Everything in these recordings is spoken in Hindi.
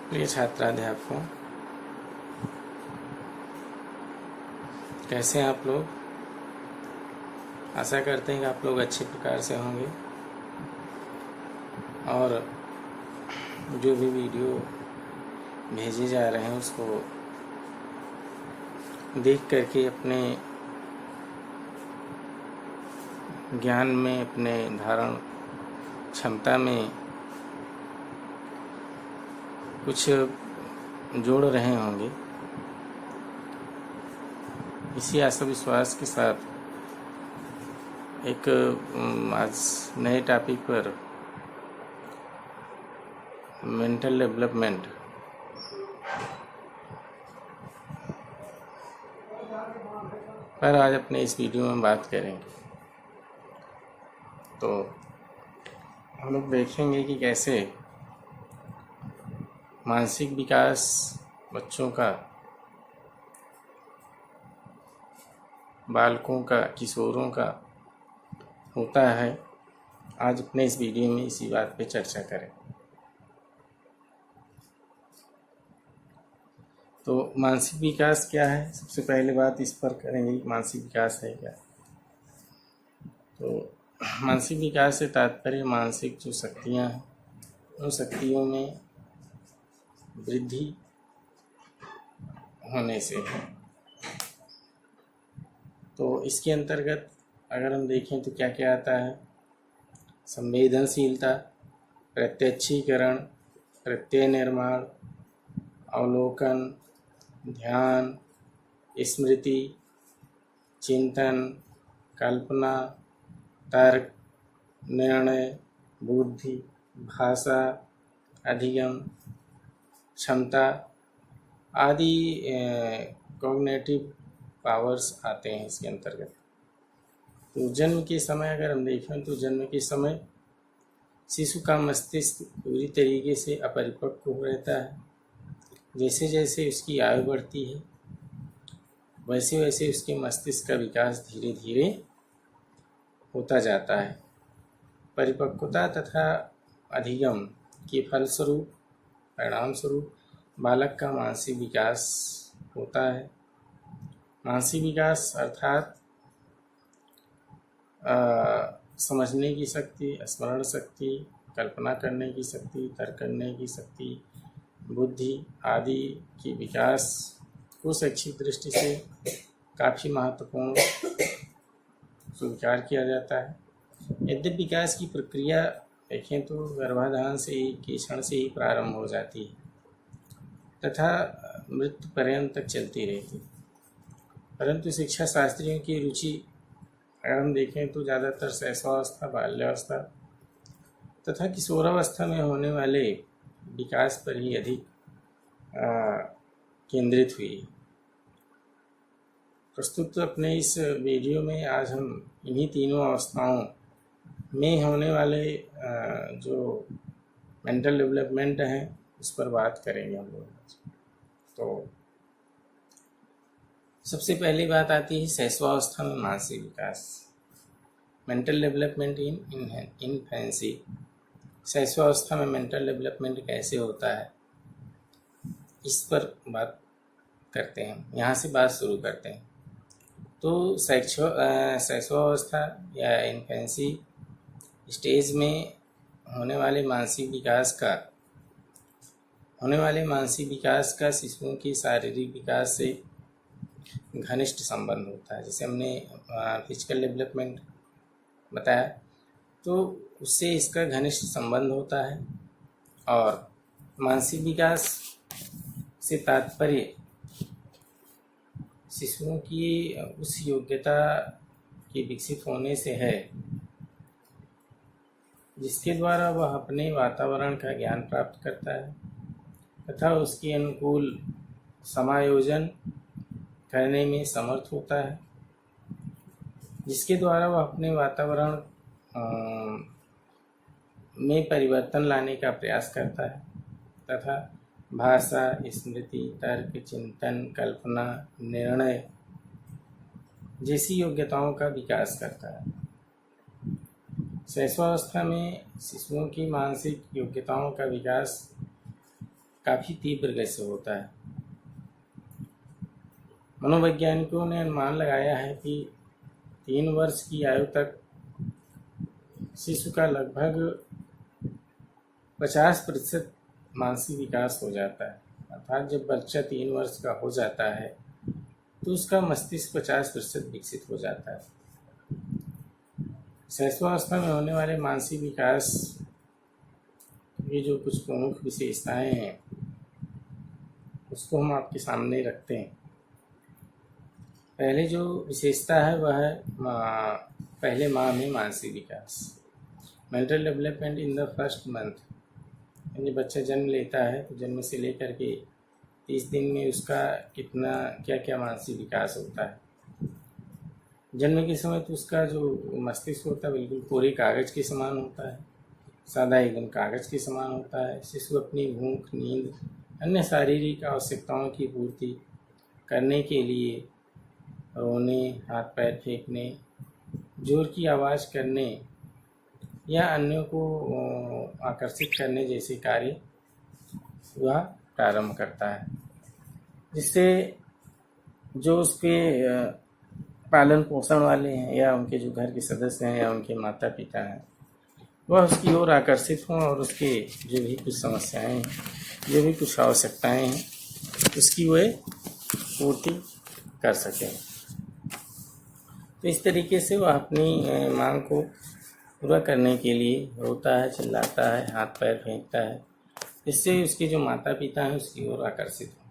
प्रिय छात्राध्यापकों, कैसे हैं आप लोग। आशा करते हैं कि आप लोग अच्छे प्रकार से होंगे और जो भी वीडियो भेजे जा रहे हैं उसको देख करके अपने ज्ञान में, अपने धारण क्षमता में कुछ जोड़ रहे होंगे। इसी आशा विश्वास के साथ एक आज नए टॉपिक पर मेंटल डेवलपमेंट पर आज अपने इस वीडियो में बात करेंगे। तो हम लोग देखेंगे कि कैसे मानसिक विकास बच्चों का, बालकों का, किशोरों का होता है। आज अपने इस वीडियो में इसी बात पे चर्चा करें। तो मानसिक विकास क्या है, सबसे पहले बात इस पर करेंगे कि मानसिक विकास है क्या। तो मानसिक विकास से तात्पर्य मानसिक जो शक्तियाँ हैं उन शक्तियों में वृद्धि होने से है। तो इसके अंतर्गत अगर हम देखें तो क्या क्या आता है। संवेदनशीलता, प्रत्यक्षीकरण, प्रत्यय निर्माण, अवलोकन, ध्यान, स्मृति, चिंतन, कल्पना, तर्क, निर्णय, बुद्धि, भाषा, अधिगम, क्षमता आदि कॉग्निटिव पावर्स आते हैं इसके अंतर्गत। तो जन्म के समय अगर हम देखें तो जन्म के समय शिशु का मस्तिष्क पूरी तरीके से अपरिपक्व हो रहता है। जैसे जैसे उसकी आयु बढ़ती है वैसे वैसे उसके मस्तिष्क का विकास धीरे धीरे होता जाता है। परिपक्वता तथा अधिगम के फलस्वरूप, परिणाम स्वरूप बालक का मानसिक विकास होता है। मानसिक विकास अर्थात समझने की शक्ति, स्मरण शक्ति, कल्पना करने की शक्ति, तर्क करने की शक्ति, बुद्धि आदि की विकास को शैक्षिक दृष्टि से काफ़ी महत्वपूर्ण स्वीकार किया जाता है। यद्यपि विकास की प्रक्रिया देखें तो गर्भाधान से ही, के क्षण से ही प्रारंभ हो जाती है तथा मृत्यु पर्यंत तक चलती रहती है। परंतु शिक्षा शास्त्रियों की रुचि अगर हम देखें तो ज़्यादातर शैशवावस्था, बाल्यावस्था तथा किशोरावस्था में होने वाले विकास पर ही अधिक केंद्रित हुई। प्रस्तुत अपने इस वीडियो में आज हम इन्हीं तीनों अवस्थाओं में होने वाले जो मेंटल डेवलपमेंट हैं उस पर बात करेंगे हम लोग। तो सबसे पहली बात आती है शैशवावस्था में मानसिक विकास, मेंटल डेवलपमेंट इन इन्फेंसी। शैशवावस्था में मेंटल डेवलपमेंट कैसे होता है इस पर बात करते हैं। यहाँ से बात शुरू करते हैं। तो शैशवावस्था या इन्फेंसी स्टेज में होने वाले मानसिक विकास का शिशुओं की शारीरिक विकास से घनिष्ठ संबंध होता है। जैसे हमने फिजिकल डेवलपमेंट बताया तो उससे इसका घनिष्ठ संबंध होता है। और मानसिक विकास से तात्पर्य शिशुओं की उस योग्यता के विकसित होने से है जिसके द्वारा वह अपने वातावरण का ज्ञान प्राप्त करता है तथा उसके अनुकूल समायोजन करने में समर्थ होता है, जिसके द्वारा वह अपने वातावरण में परिवर्तन लाने का प्रयास करता है तथा भाषा, स्मृति, तर्क, चिंतन, कल्पना, निर्णय जैसी योग्यताओं का विकास करता है। शैशवावस्था में शिशुओं की मानसिक योग्यताओं का विकास काफ़ी तीव्र गति से होता है। मनोवैज्ञानिकों ने अनुमान लगाया है कि 3 वर्ष की आयु तक शिशु का लगभग 50% मानसिक विकास हो जाता है। अर्थात जब बच्चा 3 वर्ष का हो जाता है तो उसका मस्तिष्क 50% विकसित हो जाता है। शैशवावस्था में होने वाले मानसिक विकास की जो कुछ प्रमुख विशेषताएं हैं उसको हम आपके सामने रखते हैं। पहले जो विशेषता है वह है पहले माह में मानसिक विकास, mental development in the first month. यानी बच्चा जन्म लेता है तो जन्म से लेकर के 30 दिन में उसका कितना क्या क्या मानसिक विकास होता है। जन्म के समय तो उसका जो मस्तिष्क होता है बिल्कुल कोरे कागज़ के समान होता है, सादा एकदम कागज़ के समान होता है। शिशु अपनी भूख, नींद, अन्य शारीरिक आवश्यकताओं की पूर्ति करने के लिए रोने, हाथ पैर फेंकने, जोर की आवाज़ करने या अन्यों को आकर्षित करने जैसे कार्य वह प्रारंभ करता है, जिससे जो उसके पालन पोषण वाले हैं या उनके जो घर के सदस्य हैं या उनके माता पिता हैं वह उसकी ओर आकर्षित हों और उसके जो भी कुछ समस्याएं हैं, जो भी कुछ आवश्यकताएं हैं उसकी वे पूर्ति कर सकें। तो इस तरीके से वह अपनी मांग को पूरा करने के लिए रोता है, चिल्लाता है, हाथ पैर फेंकता है, इससे उसके जो माता पिता हैं उसकी ओर आकर्षित हों।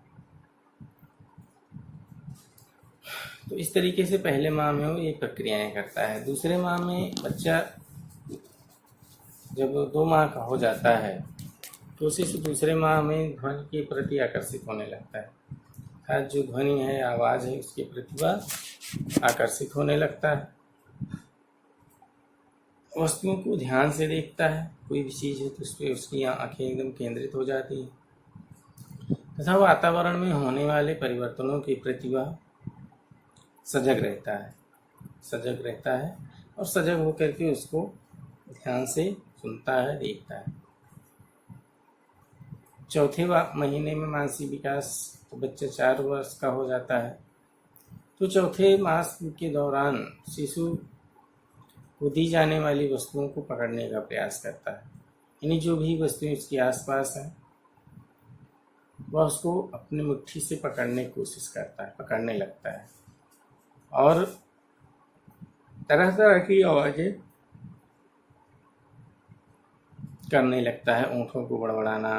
तो इस तरीके से पहले माह में वो ये प्रक्रियाएं करता है। दूसरे माह में बच्चा जब 2 माह का हो जाता है तो उसी से दूसरे माह में ध्वनि के प्रति आकर्षित होने लगता है। अर्थात जो ध्वनि है, आवाज़ है, उसके प्रति वह आकर्षित होने लगता है। वस्तुओं को ध्यान से देखता है, कोई भी चीज़ है तो उस पर उसकी आंखें एकदम केंद्रित हो जाती हैं तथा वातावरण में होने वाले परिवर्तनों के प्रति वह सजग रहता है और सजग होकर के उसको ध्यान से सुनता है, देखता है। चौथे महीने में मानसिक विकास तो बच्चा 4 वर्ष का हो जाता है तो चौथे मास के दौरान शिशु को दी जाने वाली वस्तुओं को पकड़ने का प्रयास करता है। यानी जो भी वस्तुएं उसके आसपास हैं वह उसको अपनी मुट्ठी से पकड़ने की कोशिश करता है, पकड़ने लगता है और तरह तरह की आवाज़ें करने लगता है। ओंठों को बड़बड़ाना,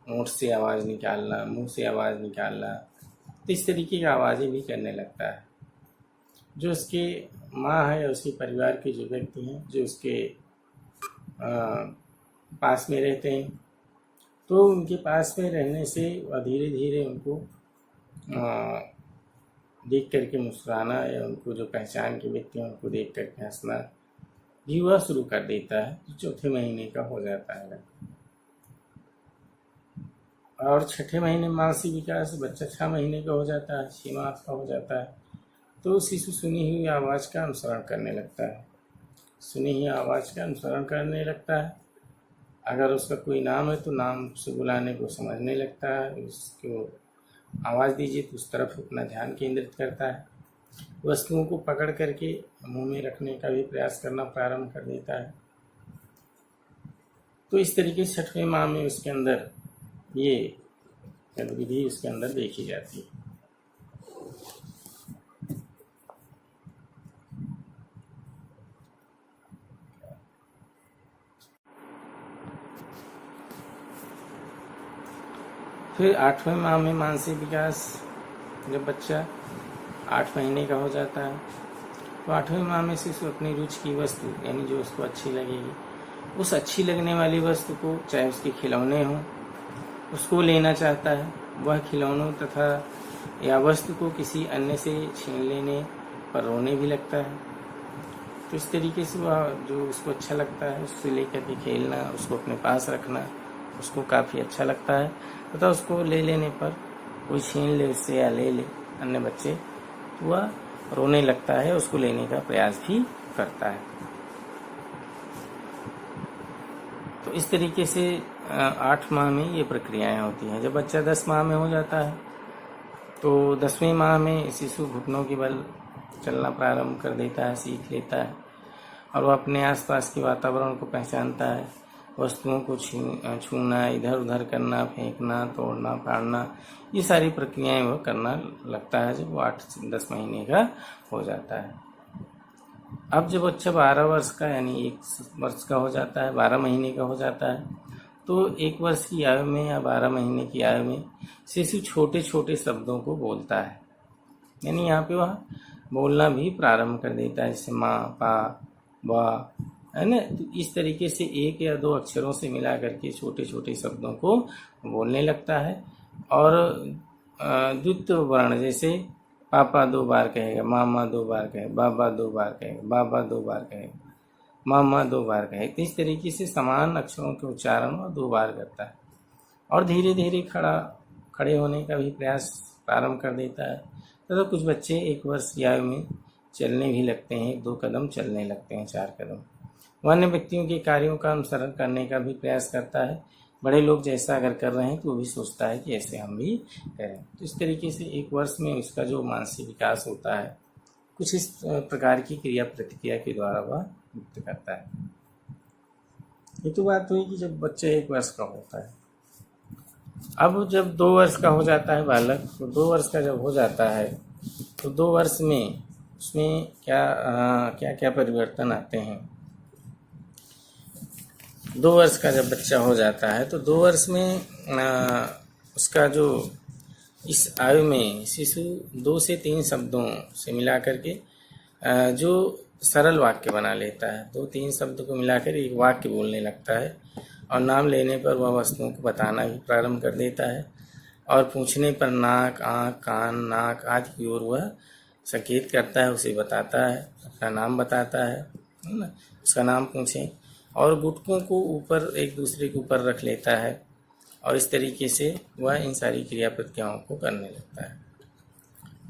ओंठ से आवाज़ निकालना, मुंह से आवाज़ निकालना, तो इस तरीके की आवाज़ें भी करने लगता है। जो उसके माँ है या उसके परिवार के जो व्यक्ति हैं जो उसके पास में रहते हैं तो उनके पास में रहने से धीरे धीरे उनको देख करके मुस्कुराना या उनको जो पहचान के व्यक्ति हैं उनको देख करके हंसना भी वह शुरू कर देता है। जो चौथे महीने का हो जाता है और छठे महीने मानसिक विकास बच्चा 6 महीने का हो जाता है, 6 माह का हो जाता है तो शिशु सुनी हुई आवाज़ का अनुसरण करने लगता है। अगर उसका कोई नाम है तो नाम से बुलाने को समझने लगता है, उसको आवाज़ दीजिए तो उस तरफ अपना ध्यान केंद्रित करता है। वस्तुओं को पकड़ करके मुंह में रखने का भी प्रयास करना प्रारंभ कर देता है। तो इस तरीके से 6वें माह में उसके अंदर ये गतिविधि उसके अंदर देखी जाती है। फिर 8वें माह में मानसिक विकास, जब बच्चा 8 महीने का हो जाता है तो 8वें माह में शिशु अपनी रुचि की वस्तु यानी जो उसको अच्छी लगेगी उस अच्छी लगने वाली वस्तु को, चाहे उसके खिलौने हों, उसको लेना चाहता है। वह खिलौनों तथा या वस्तु को किसी अन्य से छीन लेने पर रोने भी लगता है। तो इस तरीके से वह जो उसको अच्छा लगता है उससे लेकर के खेलना, उसको अपने पास रखना उसको काफ़ी अच्छा लगता है तथा उसको ले लेने पर कोई छीन ले उससे या ले ले अन्य बच्चे तो वह रोने लगता है, उसको लेने का प्रयास भी करता है। तो इस तरीके से 8 माह में ये प्रक्रियाएं होती हैं। जब बच्चा 10 माह में हो जाता है तो 10वें माह में शिशु घुटनों के बल चलना प्रारंभ कर देता है, सीख लेता है और वह अपने आसपास के वातावरण को पहचानता है। वस्तुओं को छूना, इधर उधर करना, फेंकना, तोड़ना, फाड़ना, ये सारी प्रक्रियाएं वह करना लगता है जब वो 8-10 महीने का हो जाता है। अब जब बच्चा 12 वर्ष का यानी 1 वर्ष का हो जाता है, 12 महीने का हो जाता है, तो 1 वर्ष की आयु में या 12 महीने की आयु में शिशु छोटे छोटे शब्दों को बोलता है। यानी यहाँ पे वह बोलना भी प्रारंभ कर देता है, जैसे माँ, पा, वाह, है ना। तो इस तरीके से 1 या 2 अक्षरों से मिला करके छोटे छोटे शब्दों को बोलने लगता है। और द्वितीय वर्ण जैसे पापा 2 बार कहेगा, मामा 2 बार कहेगा, बाबा 2 बार कहेगा, बाबा 2 बार कहेगा, मामा 2 बार कहेगा। तो इस तरीके से समान अक्षरों के उच्चारण वह 2 बार करता है और धीरे धीरे खड़े होने का भी प्रयास प्रारंभ कर देता है। तो कुछ बच्चे 1 वर्ष की आयु में चलने भी लगते हैं, 1-2 कदम चलने लगते हैं, 4 कदम। वह अन्य व्यक्तियों के कार्यों का अनुसरण करने का भी प्रयास करता है। बड़े लोग जैसा अगर कर रहे हैं तो वो भी सोचता है कि ऐसे हम भी करें। तो इस तरीके से 1 वर्ष में उसका जो मानसिक विकास होता है कुछ इस प्रकार की क्रिया प्रतिक्रिया के द्वारा वह व्यक्त करता है। ये तो बात हुई कि जब बच्चा 1 वर्ष का होता है। अब जब 2 वर्ष का हो जाता है बालक, तो 2 वर्ष का जब हो जाता है तो 2 वर्ष में उसमें क्या परिवर्तन आते हैं। 2 वर्ष का जब बच्चा हो जाता है तो 2 वर्ष में उसका जो इस आयु में शिशु 2 से 3 शब्दों से मिलाकर के जो सरल वाक्य बना लेता है। 2-3 शब्द को मिलाकर एक वाक्य बोलने लगता है और नाम लेने पर वह वस्तुओं को बताना भी प्रारंभ कर देता है और पूछने पर नाक, आँख, कान, नाक आदि की ओर वह संकेत करता है, उसे बताता है, अपना नाम बताता है ना, उसका नाम पूछें और गुटकों को ऊपर एक दूसरे के ऊपर रख लेता है और इस तरीके से वह इन सारी क्रिया प्रतिक्रियाओं को करने लगता है।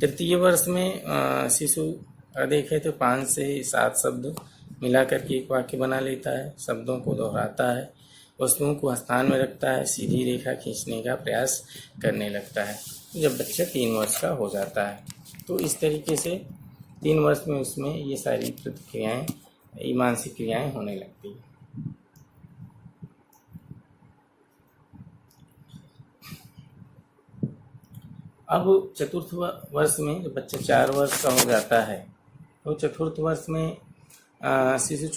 तृतीय वर्ष में शिशु देखें तो 5 से 7 शब्द मिला करके एक वाक्य बना लेता है, शब्दों को दोहराता है, वस्तुओं को स्थान में रखता है, सीधी रेखा खींचने का प्रयास करने लगता है जब बच्चा 3 वर्ष का हो जाता है। तो इस तरीके से 3 वर्ष में उसमें ये सारी प्रतिक्रियाएँ, ये मानसिक क्रियाएँ होने लगती हैं। अब चतुर्थ वर्ष में जब बच्चा 4 वर्ष का हो जाता है तो चतुर्थ वर्ष में शिशु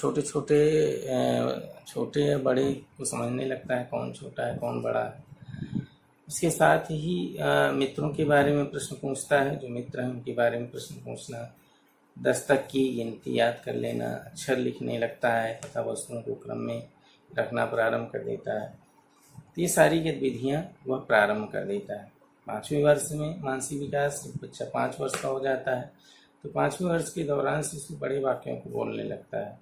छोटे या बड़े को समझने लगता है, कौन छोटा है कौन बड़ा है। इसके साथ ही मित्रों के बारे में प्रश्न पूछता है, जो मित्र हैं उनके बारे में प्रश्न पूछना, 10 तक की गिनती याद कर लेना, अक्षर लिखने लगता है तथा वस्तुओं को क्रम में रखना प्रारंभ कर देता है। तो ये सारी गतिविधियाँ वह प्रारंभ कर देता है। 5वें वर्ष में मानसिक विकास, बच्चा 5 वर्ष का हो जाता है तो 5वें वर्ष के दौरान शिशु बड़े वाक्यों को बोलने लगता है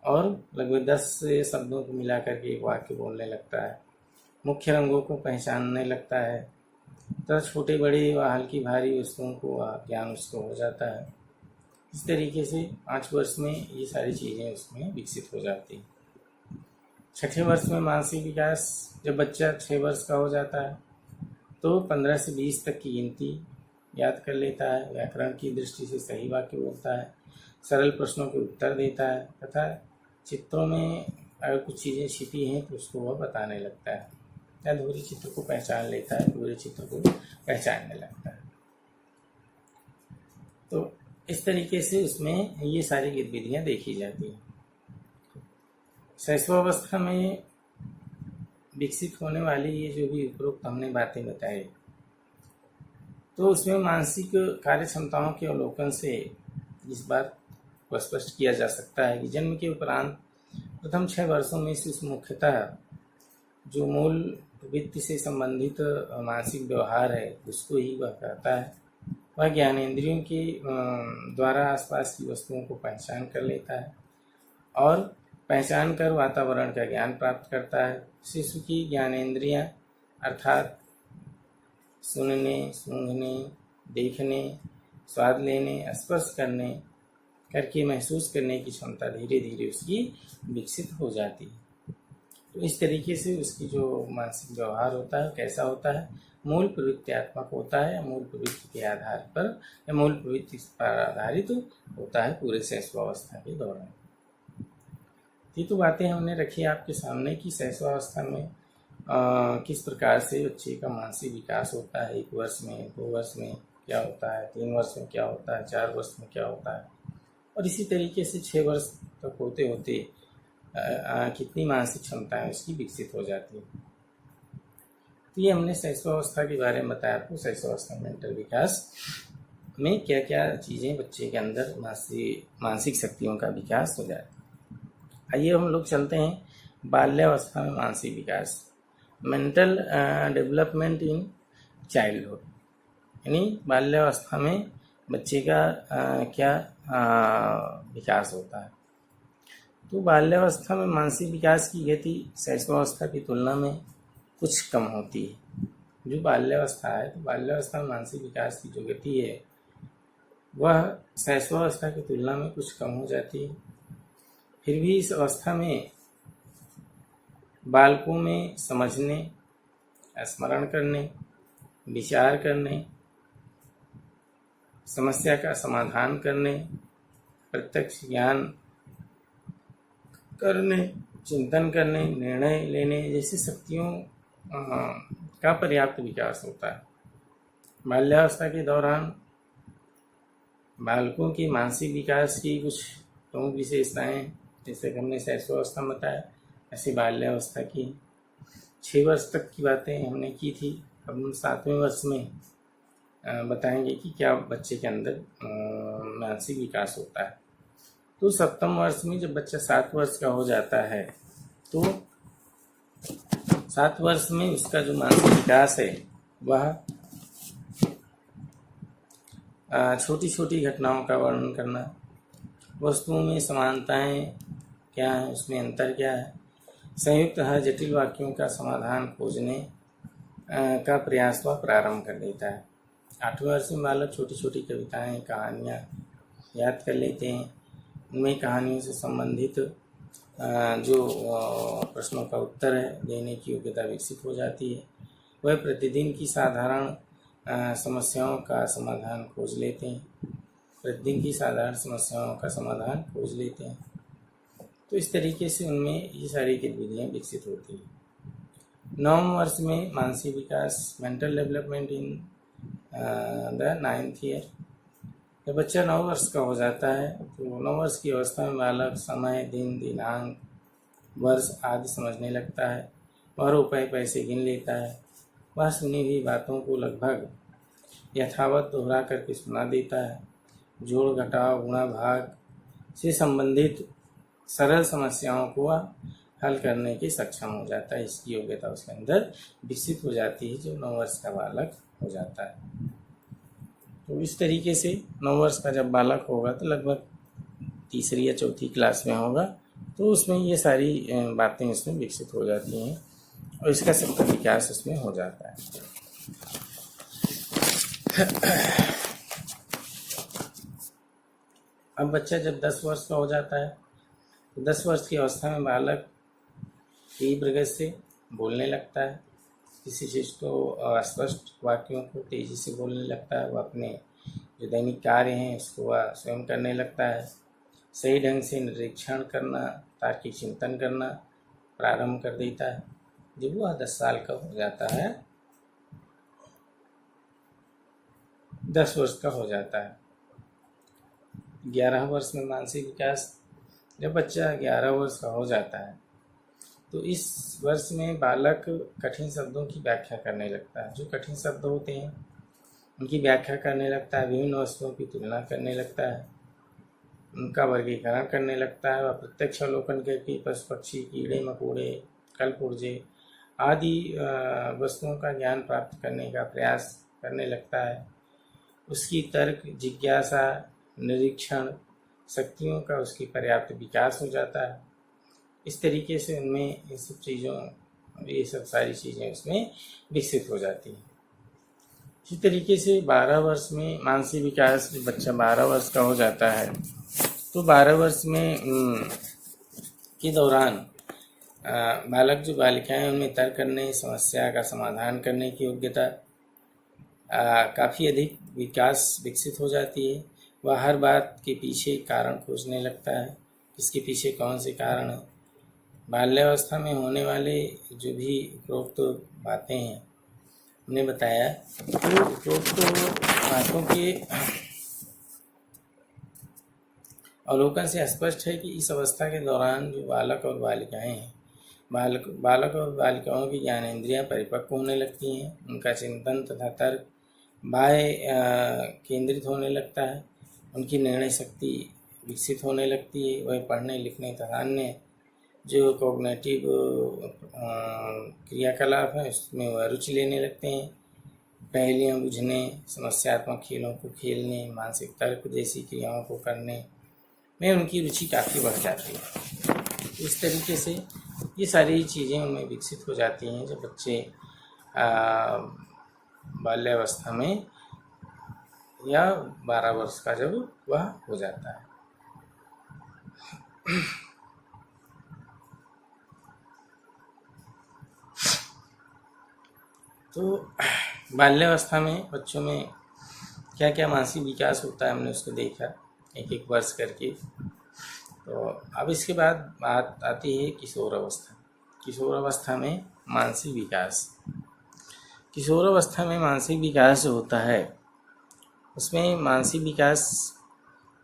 और लगभग 10 शब्दों को मिलाकर के एक वाक्य बोलने लगता है। मुख्य रंगों को पहचानने लगता है तथा छोटे बड़े व हल्की भारी वस्तुओं को ज्ञान उसको हो जाता है। इस तरीके से 5 वर्ष में ये सारी चीज़ें उसमें विकसित हो जाती हैं। 6ठे वर्ष में मानसिक विकास, जब बच्चा 6 वर्ष का हो जाता है तो 15 से 20 तक की गिनती याद कर लेता है, व्याकरण की दृष्टि से सही वाक्य बोलता है, सरल प्रश्नों के उत्तर देता है तथा चित्रों में अगर कुछ चीज़ें छिपी हैं तो उसको वह बताने लगता है, अधूरे चित्र को पहचान लेता है, पूरे चित्र को पहचानने लगता है। तो इस तरीके से उसमें ये सारी गतिविधियाँ देखी जाती हैं। शैशवावस्था में विकसित होने वाली ये जो भी उपरोक्त हमने बातें बताई, तो उसमें मानसिक कार्य क्षमताओं के अवलोकन से इस बात को स्पष्ट किया जा सकता है कि जन्म के उपरांत प्रथम 6 वर्षों में शिशु मुख्यतः जो मूल वृत्ति से संबंधित मानसिक व्यवहार है उसको ही वह करता है। वह ज्ञानेंद्रियों के द्वारा आसपास की वस्तुओं को पहचान कर लेता है और पहचान कर वातावरण का ज्ञान प्राप्त करता है। शिशु की ज्ञानेंद्रियां अर्थात सुनने, सूंघने, देखने, स्वाद लेने, स्पर्श करने करके महसूस करने की क्षमता धीरे धीरे उसकी विकसित हो जाती है। तो इस तरीके से उसकी जो मानसिक व्यवहार होता है कैसा होता है, मूल प्रवृत्त्यात्मक होता है, मूल प्रवृत्ति के आधार पर या मूल प्रवृत्ति पर आधारित होता है पूरे शैशवावस्था के दौरान। ये तो बातें हमने रखी आपके सामने कि शैशवावस्था में किस प्रकार से बच्चे का मानसिक विकास होता है, 1 वर्ष में, 2 वर्ष में क्या होता है, 3 वर्ष में क्या होता है, 4 वर्ष में क्या होता है, और इसी तरीके से 6 वर्ष तक होते होते कितनी मानसिक क्षमताएं उसकी विकसित हो जाती है। तो ये हमने शैशवावस्था के बारे में बताया आपको। शैशवावस्था मेंटल विकास में क्या क्या चीज़ें बच्चे के अंदर मानसिक शक्तियों का विकास हो जाता है। आइए हम लोग चलते हैं बाल्यावस्था में मानसिक विकास, मेंटल डेवलपमेंट इन चाइल्डहुड, यानी बाल्यावस्था में बच्चे का क्या विकास होता है। तो बाल्यावस्था में मानसिक विकास की गति शैशवावस्था की तुलना में कुछ कम होती है। जो बाल्यावस्था है, तो बाल्यावस्था में मानसिक विकास की जो गति है वह शैशवावस्था की तुलना में कुछ कम हो जाती है। फिर भी इस अवस्था में बालकों में समझने, स्मरण करने, विचार करने, समस्या का समाधान करने, प्रत्यक्ष ज्ञान करने, चिंतन करने, निर्णय लेने जैसी शक्तियों का पर्याप्त विकास होता है। बाल्यावस्था के दौरान बालकों के मानसिक विकास की कुछ प्रमुख विशेषताएं, जैसे कि हमने शैशवावस्था में बताया, ऐसी बाल्यावस्था की 6 वर्ष तक की बातें हमने की थी। अब हम 7वें वर्ष में बताएंगे कि क्या बच्चे के अंदर मानसिक विकास होता है। तो 7वें वर्ष में जब बच्चा 7 वर्ष का हो जाता है, तो 7 वर्ष में उसका जो मानसिक विकास है वह छोटी छोटी घटनाओं का वर्णन करना, वस्तुओं में समानताएं क्या है, उसमें अंतर क्या है, संयुक्त है जटिल वाक्यों का समाधान खोजने का प्रयास वह प्रारंभ कर देता है। 8वें वर्ष में बालक छोटी छोटी कविताएं, कहानियाँ याद कर लेते हैं। उनमें कहानियों से संबंधित जो प्रश्नों का उत्तर है देने की योग्यता विकसित हो जाती है। वह प्रतिदिन की साधारण समस्याओं का समाधान खोज लेते हैं, प्रतिदिन की साधारण समस्याओं का समाधान खोज लेते हैं। तो इस तरीके से उनमें ये सारी गतिविधियाँ विकसित होती हैं। 9वें वर्ष में मानसिक विकास, mental development in the 9th year. जब बच्चा 9 वर्ष का हो जाता है, तो 9 वर्ष की अवस्था में बालक समय, दिन, दिनांक, वर्ष आदि समझने लगता है। वह रुपए पैसे गिन लेता है। वह सुनी हुई बातों को लगभग यथावत दोहरा करके सुना देता है। जोड़, घटाव, गुणा, भाग से संबंधित सरल समस्याओं को वह हल करने के सक्षम हो जाता है। इसकी योग्यता उसके अंदर विकसित हो जाती है जब 9 वर्ष का बालक हो जाता है। तो इस तरीके से 9 वर्ष का जब बालक होगा तो लगभग 3री या 4थी क्लास में होगा, तो उसमें ये सारी बातें इसमें विकसित हो जाती हैं और इसका सबका विकास उसमें हो जाता है। अब बच्चा जब 10 वर्ष का हो जाता है, तो 10 वर्ष की अवस्था में बालक तीव्र गति से बोलने लगता है। किसी चीज़ को अस्पष्ट वाक्यों को तेज़ी से बोलने लगता है। वह अपने जो दैनिक कार्य हैं उसको वह स्वयं करने लगता है। सही ढंग से निरीक्षण करना, तार्किक चिंतन करना प्रारंभ कर देता है। जब वह 10 साल का हो जाता है, 10 वर्ष का हो जाता है। 11 वर्ष में मानसिक विकास, जब बच्चा 11 वर्ष का हो जाता है, तो इस वर्ष में बालक कठिन शब्दों की व्याख्या करने लगता है। जो कठिन शब्द होते हैं उनकी व्याख्या करने लगता है। विभिन्न वस्तुओं की तुलना करने लगता है, उनका वर्गीकरण करने लगता है। वह प्रत्यक्ष अवलोकन करके पशु पक्षी, कीड़े मकोड़े, कलपुर्जे आदि वस्तुओं का ज्ञान प्राप्त करने का प्रयास करने लगता है। उसकी तर्क, जिज्ञासा, निरीक्षण शक्तियों का उसकी पर्याप्त विकास हो जाता है। इस तरीके से उनमें ये सब सारी चीज़ें उसमें विकसित हो जाती हैं। इसी तरीके से 12 वर्ष में मानसिक विकास, जब बच्चा 12 वर्ष का हो जाता है, तो 12 वर्ष में के दौरान बालक जो बालिकाएं उनमें तर्क करने, समस्या का समाधान करने की योग्यता काफ़ी अधिक विकसित हो जाती है। वह हर बात के पीछे कारण खोजने लगता है, इसके पीछे कौन से कारण हैं। बाल्यावस्था में होने वाले जो भी उपरोक्त बातें हैं हमने बताया, तो उपरोक्त बातों के अवलोकन से स्पष्ट है कि इस अवस्था के दौरान जो बालक और बालिकाएं हैं, बालक और बालिकाओं की ज्ञानेंद्रियां परिपक्व होने लगती हैं, उनका चिंतन तथा तर्क बाह्य केंद्रित होने लगता है, उनकी निर्णय शक्ति विकसित होने लगती है, वह पढ़ने लिखने तथा अन्य जो कॉग्निटिव क्रियाकलाप हैं उसमें वह रुचि लेने लगते हैं। पहेलियाँ बुझने, समस्यात्मक खेलों को खेलने, मानसिक तर्क जैसी क्रियाओं को करने में उनकी रुचि काफ़ी बढ़ जाती है। इस तरीके से ये सारी चीज़ें उनमें विकसित हो जाती हैं जब बच्चे बाल्यावस्था में या 12 वर्ष का जब वह हो जाता है। तो बाल्यावस्था में बच्चों में क्या क्या मानसिक विकास होता है हमने उसको देखा एक एक वर्ष करके। तो अब इसके बाद बात आती है किशोर अवस्था। किशोर अवस्था में मानसिक विकास। किशोर अवस्था में मानसिक विकास जो होता है उसमें मानसिक विकास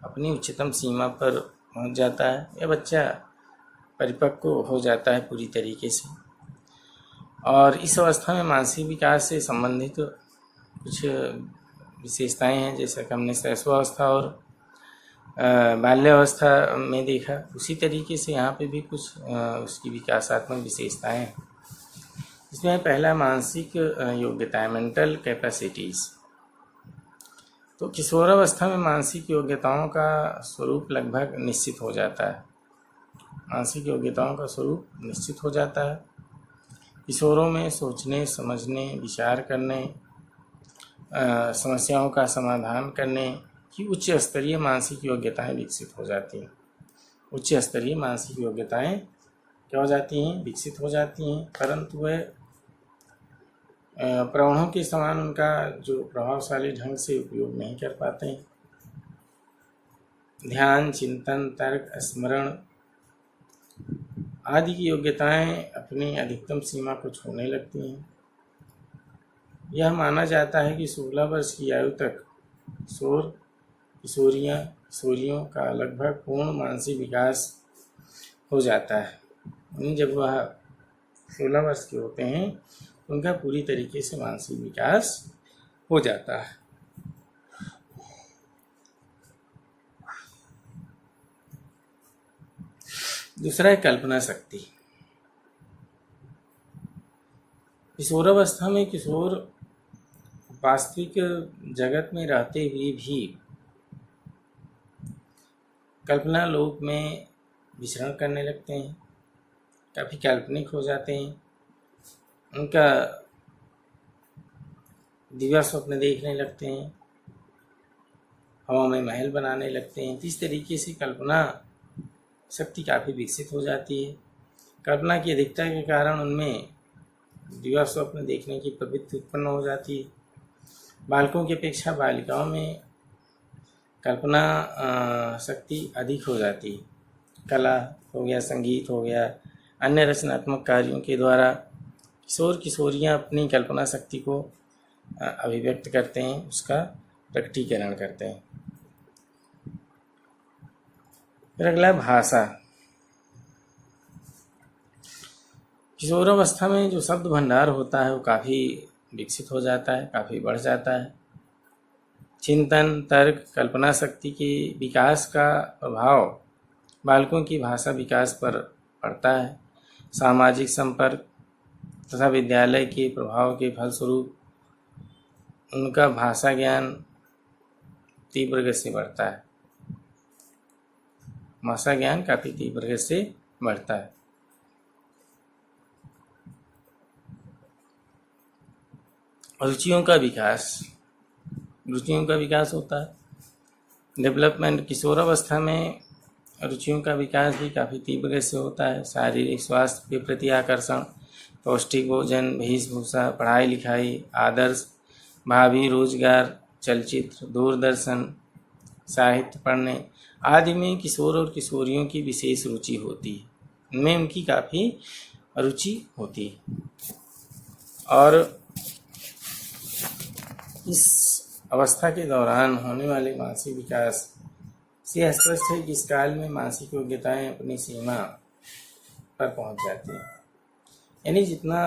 अपनी उच्चतम सीमा पर पहुंच जाता है या बच्चा परिपक्व हो जाता है पूरी तरीके से। और इस अवस्था में मानसिक विकास से संबंधित कुछ विशेषताएं हैं, जैसा कि हमने शैशवावस्था और बाल्यावस्था में देखा, उसी तरीके से यहाँ पे भी कुछ उसकी विकासात्मक विशेषताएं हैं। इसमें पहला मानसिक योग्यताएं, मेंटल कैपेसिटीज़। तो किशोरावस्था में मानसिक योग्यताओं का स्वरूप लगभग निश्चित हो जाता है। मानसिक योग्यताओं का स्वरूप निश्चित हो जाता है। किशोरों में सोचने, समझने, विचार करने, समस्याओं का समाधान करने की उच्च स्तरीय मानसिक योग्यताएं विकसित हो जाती हैं। उच्च स्तरीय मानसिक योग्यताएं क्या हो जाती हैं? विकसित हो जाती हैं, परंतु वह प्रौढ़ों के समान उनका जो प्रभावशाली ढंग से उपयोग नहीं कर पाते हैं। ध्यान, चिंतन, तर्क, स्मरण आदि की योग्यताएं अपनी अधिकतम सीमा को छूने लगती हैं। यह माना जाता है कि 16 वर्ष की आयु तक किशोरियों का लगभग पूर्ण मानसिक विकास हो जाता है। जब वह 16 वर्ष के होते हैं उनका पूरी तरीके से मानसिक विकास हो जाता है। दूसरा है कल्पना शक्ति। किशोरावस्था में किशोर वास्तविक जगत में रहते हुए भी कल्पना लोक में विचरण करने लगते हैं, काफ़ी काल्पनिक हो जाते हैं। उनका दिव्या स्वप्न देखने लगते हैं, हवा में महल बनाने लगते हैं। इस तरीके से कल्पना शक्ति काफ़ी विकसित हो जाती है। कल्पना की अधिकता के कारण उनमें दिव्या स्वप्न देखने की प्रवृत्ति उत्पन्न हो जाती है। बालकों की अपेक्षा बालिकाओं में कल्पना शक्ति अधिक हो जाती है। कला हो गया, संगीत हो गया, अन्य रचनात्मक कार्यों के द्वारा किशोर किशोरियाँ अपनी कल्पना शक्ति को अभिव्यक्त करते हैं, उसका प्रकटीकरण करते हैं। फिर अगला भाषा। किशोरावस्था में जो शब्द भंडार होता है वो काफ़ी विकसित हो जाता है, काफ़ी बढ़ जाता है। चिंतन, तर्क, कल्पना शक्ति के विकास का प्रभाव बालकों की भाषा विकास पर पड़ता है। सामाजिक संपर्क तथा विद्यालय के प्रभाव के फलस्वरूप उनका भाषा ज्ञान तीव्र गति से बढ़ता है। भाषा ज्ञान काफ़ी तीव्र गति से बढ़ता है। रुचियों का विकास होता है। डेवलपमेंट। किशोरावस्था में रुचियों का विकास भी काफ़ी तीव्र से होता है। शारीरिक स्वास्थ्य के प्रति आकर्षण, पौष्टिक भोजन, वेशभूषा, पढ़ाई लिखाई, आदर्श, भावी रोजगार, चलचित्र, दूरदर्शन, साहित्य पढ़ने आदि में किशोर और किशोरियों की विशेष रुचि होती है। इनमें उनकी काफ़ी रुचि होती है। और इस अवस्था के दौरान होने वाले मानसिक विकास से स्पष्ट है कि इस काल में मानसिक योग्यताएं अपनी सीमा पर पहुंच जाती हैं। यानी जितना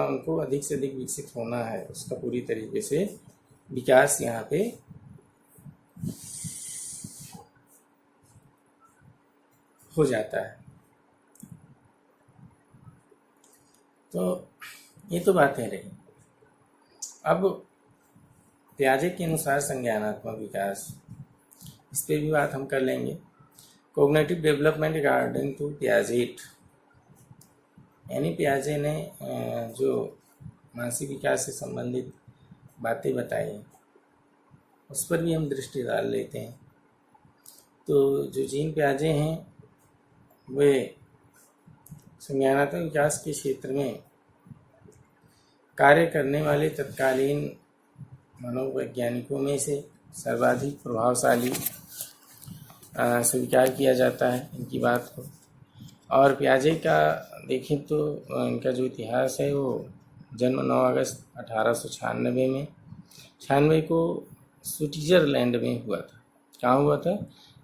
उनको अधिक से अधिक विकसित होना है उसका पूरी तरीके से विकास यहाँ पे हो जाता है। तो ये तो बातें रही। अब पियाजे के अनुसार संज्ञानात्मक विकास, इस पर भी बात हम कर लेंगे। Cognitive development according to Piaget, यानी पियाजे ने जो मानसिक विकास से संबंधित बातें बताई उस पर भी हम दृष्टि डाल लेते हैं। तो जो जीन पियाजे हैं वे संज्ञानात्मक विकास के क्षेत्र में कार्य करने वाले तत्कालीन मनोवैज्ञानिकों में से सर्वाधिक प्रभावशाली स्वीकार किया जाता है इनकी बात को। और पियाजे का देखें तो इनका जो इतिहास है वो जन्म 9 अगस्त 1896 में 96 को स्विट्जरलैंड में हुआ था। कहाँ हुआ था?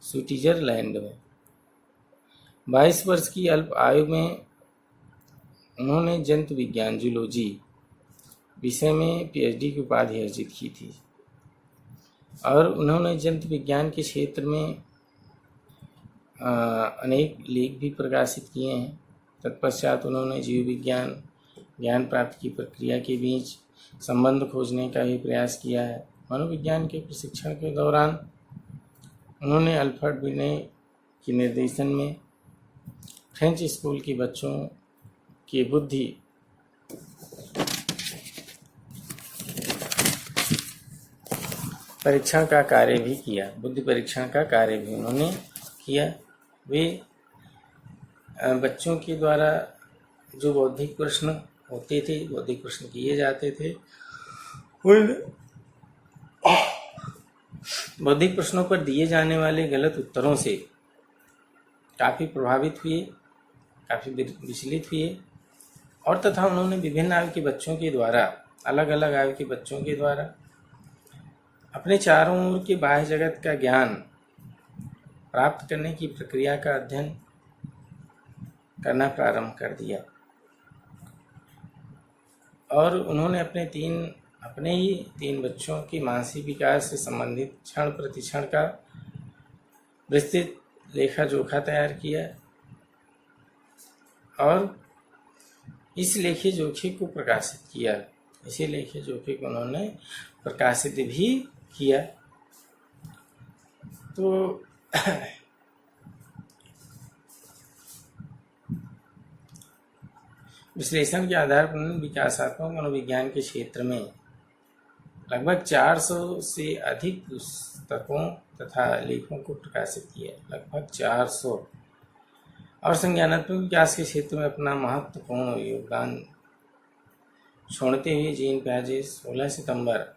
स्विट्जरलैंड में। 22 वर्ष की अल्प आयु में उन्होंने जंतु विज्ञान जूलॉजी विषय में पीएचडी की उपाधि अर्जित की थी। और उन्होंने जंतु विज्ञान के क्षेत्र में अनेक लेख भी प्रकाशित किए हैं। तत्पश्चात उन्होंने जीव विज्ञान ज्ञान प्राप्ति की प्रक्रिया के बीच संबंध खोजने का भी प्रयास किया है। मनोविज्ञान के प्रशिक्षण के दौरान उन्होंने अल्फ्रेड बिने के निर्देशन में फ्रेंच स्कूल के बच्चों की बुद्धि परीक्षण का कार्य भी किया। बुद्धि परीक्षण का कार्य भी उन्होंने किया। वे बच्चों के द्वारा जो बौद्धिक प्रश्न होते थे, बौद्धिक प्रश्न किए जाते थे, उन बौद्धिक प्रश्नों पर दिए जाने वाले गलत उत्तरों से काफ़ी प्रभावित हुए, काफ़ी विचलित हुए। और तथा उन्होंने विभिन्न आयु के बच्चों के द्वारा, अलग अलग आयु के बच्चों के द्वारा अपने चारों ओर के बाह्य जगत का ज्ञान प्राप्त करने की प्रक्रिया का अध्ययन करना प्रारंभ कर दिया। और उन्होंने अपने ही तीन बच्चों के मानसिक विकास से संबंधित क्षण प्रतिक्षण का विस्तृत लेखा जोखा तैयार किया और इस लेखे जोखे को प्रकाशित किया। इसी लेखे जोखे को उन्होंने प्रकाशित भी किया। तो विश्लेषण के आधार पर विकासात्मक मनोविज्ञान के क्षेत्र में लगभग 400 से अधिक पुस्तकों तथा लेखों को प्रकाशित किया, लगभग 400। और संज्ञानात्मक विकास के क्षेत्र में अपना महत्वपूर्ण योगदान छोड़ते हुए जीन पियाजे 16 सितंबर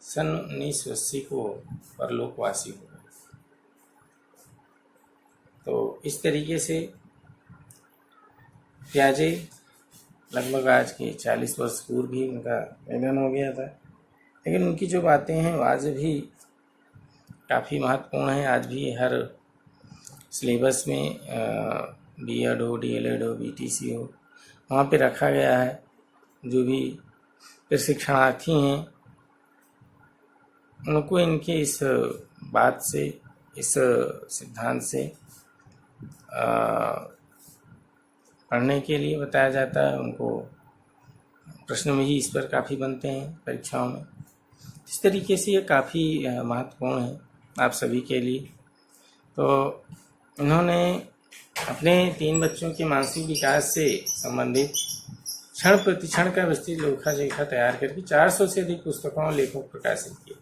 सन 1980 को परलोकवासी हो गए। तो इस तरीके से पियाजे लगभग आज के 40 वर्ष पूर्व भी उनका निधन हो गया था, लेकिन उनकी जो बातें हैं आज भी काफ़ी महत्वपूर्ण हैं। आज भी हर सिलेबस में बीएड हो, डीएलएड हो, बीटीसी हो, वहाँ पे रखा गया है। जो भी प्रशिक्षणार्थी हैं उनको इनके इस बात से, इस सिद्धांत से पढ़ने के लिए बताया जाता है। उनको प्रश्न भी इस पर काफ़ी बनते हैं परीक्षाओं में। इस तरीके से ये काफ़ी महत्वपूर्ण है आप सभी के लिए। तो उन्होंने अपने 3 बच्चों के मानसिक विकास से संबंधित क्षण प्रतिक्षण का विस्तृत लेखा जोखा तैयार करके 400 से अधिक पुस्तकों और लेखों को प्रकाशित किए।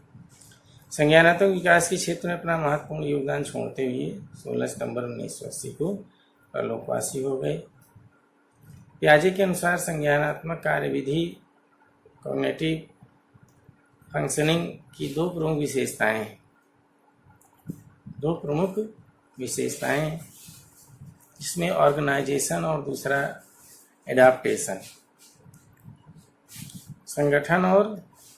संज्ञानात्मक विकास के क्षेत्र में अपना महत्वपूर्ण योगदान छोड़ते हुए 16 सितंबर 1980 को परलोकवासी हो गए। पियाजे के अनुसार संज्ञानात्मक कार्यविधि कॉग्निटिव फंक्शनिंग की दो प्रमुख विशेषताएं हैं, जिसमें ऑर्गेनाइजेशन और दूसरा एडाप्टेशन, संगठन और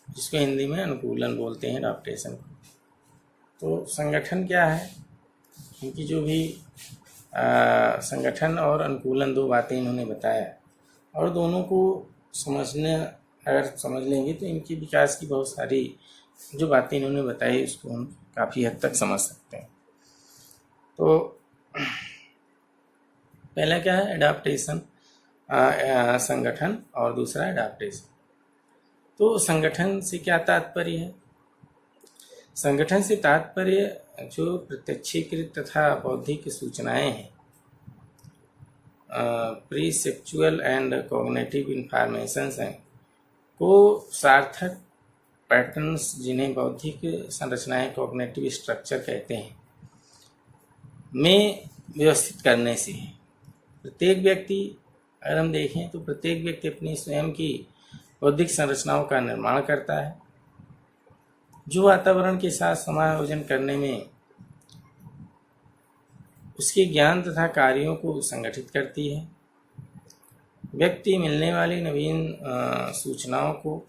जिसको हिंदी में अनुकूलन बोलते हैं एडाप्टेशन। तो संगठन क्या है, इनकी जो भी संगठन और अनुकूलन दो बातें इन्होंने बताया, और दोनों को अगर समझ लेंगे तो इनके विकास की बहुत सारी जो बातें इन्होंने बताई उसको हम काफ़ी हद तक समझ सकते हैं। तो पहला क्या है, एडाप्टेशन, संगठन, और दूसरा एडाप्टेशन। तो संगठन से क्या तात्पर्य है? संगठन से तात्पर्य जो प्रत्यक्षीकृत तथा बौद्धिक सूचनाएं हैं, प्रीसेप्चुअल एंड कॉग्निटिव इंफॉर्मेशंस हैं, को सार्थक पैटर्न्स, जिन्हें बौद्धिक संरचनाएं कॉग्निटिव स्ट्रक्चर कहते हैं, में व्यवस्थित करने से है। प्रत्येक व्यक्ति, अगर हम देखें तो प्रत्येक व्यक्ति अपनी स्वयं की बौद्धिक संरचनाओं का निर्माण करता है, जो वातावरण के साथ समायोजन करने में उसके ज्ञान तथा कार्यों को संगठित करती है। व्यक्ति मिलने वाली नवीन सूचनाओं को,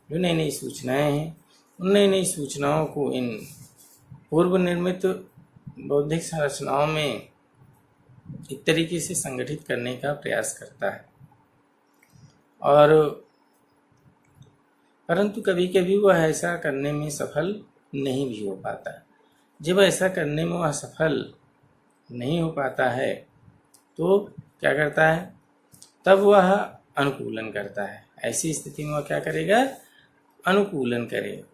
जो नई नई सूचनाएं हैं, उन नई नई सूचनाओं को इन पूर्व निर्मित बौद्धिक संरचनाओं में एक तरीके से संगठित करने का प्रयास करता है। और परंतु कभी कभी वह ऐसा करने में सफल नहीं भी हो पाता है। जब ऐसा करने में वह सफल नहीं हो पाता है तो क्या करता है, तब वह अनुकूलन करता है। ऐसी स्थिति में वह क्या करेगा, अनुकूलन करेगा,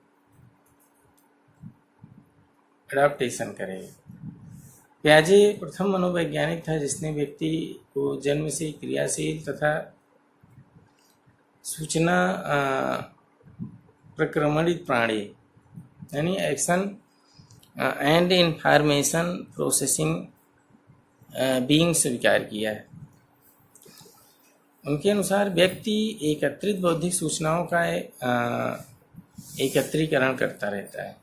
एडाप्टेशन करेगा। पियाजे प्रथम मनोवैज्ञानिक था जिसने व्यक्ति को जन्म से क्रियाशील तथा सूचना प्रक्रमणित प्राणी यानी action and information processing being स्वीकार किया है। उनके अनुसार व्यक्ति एकत्रित बौद्धिक सूचनाओं का एकत्रीकरण करता रहता है,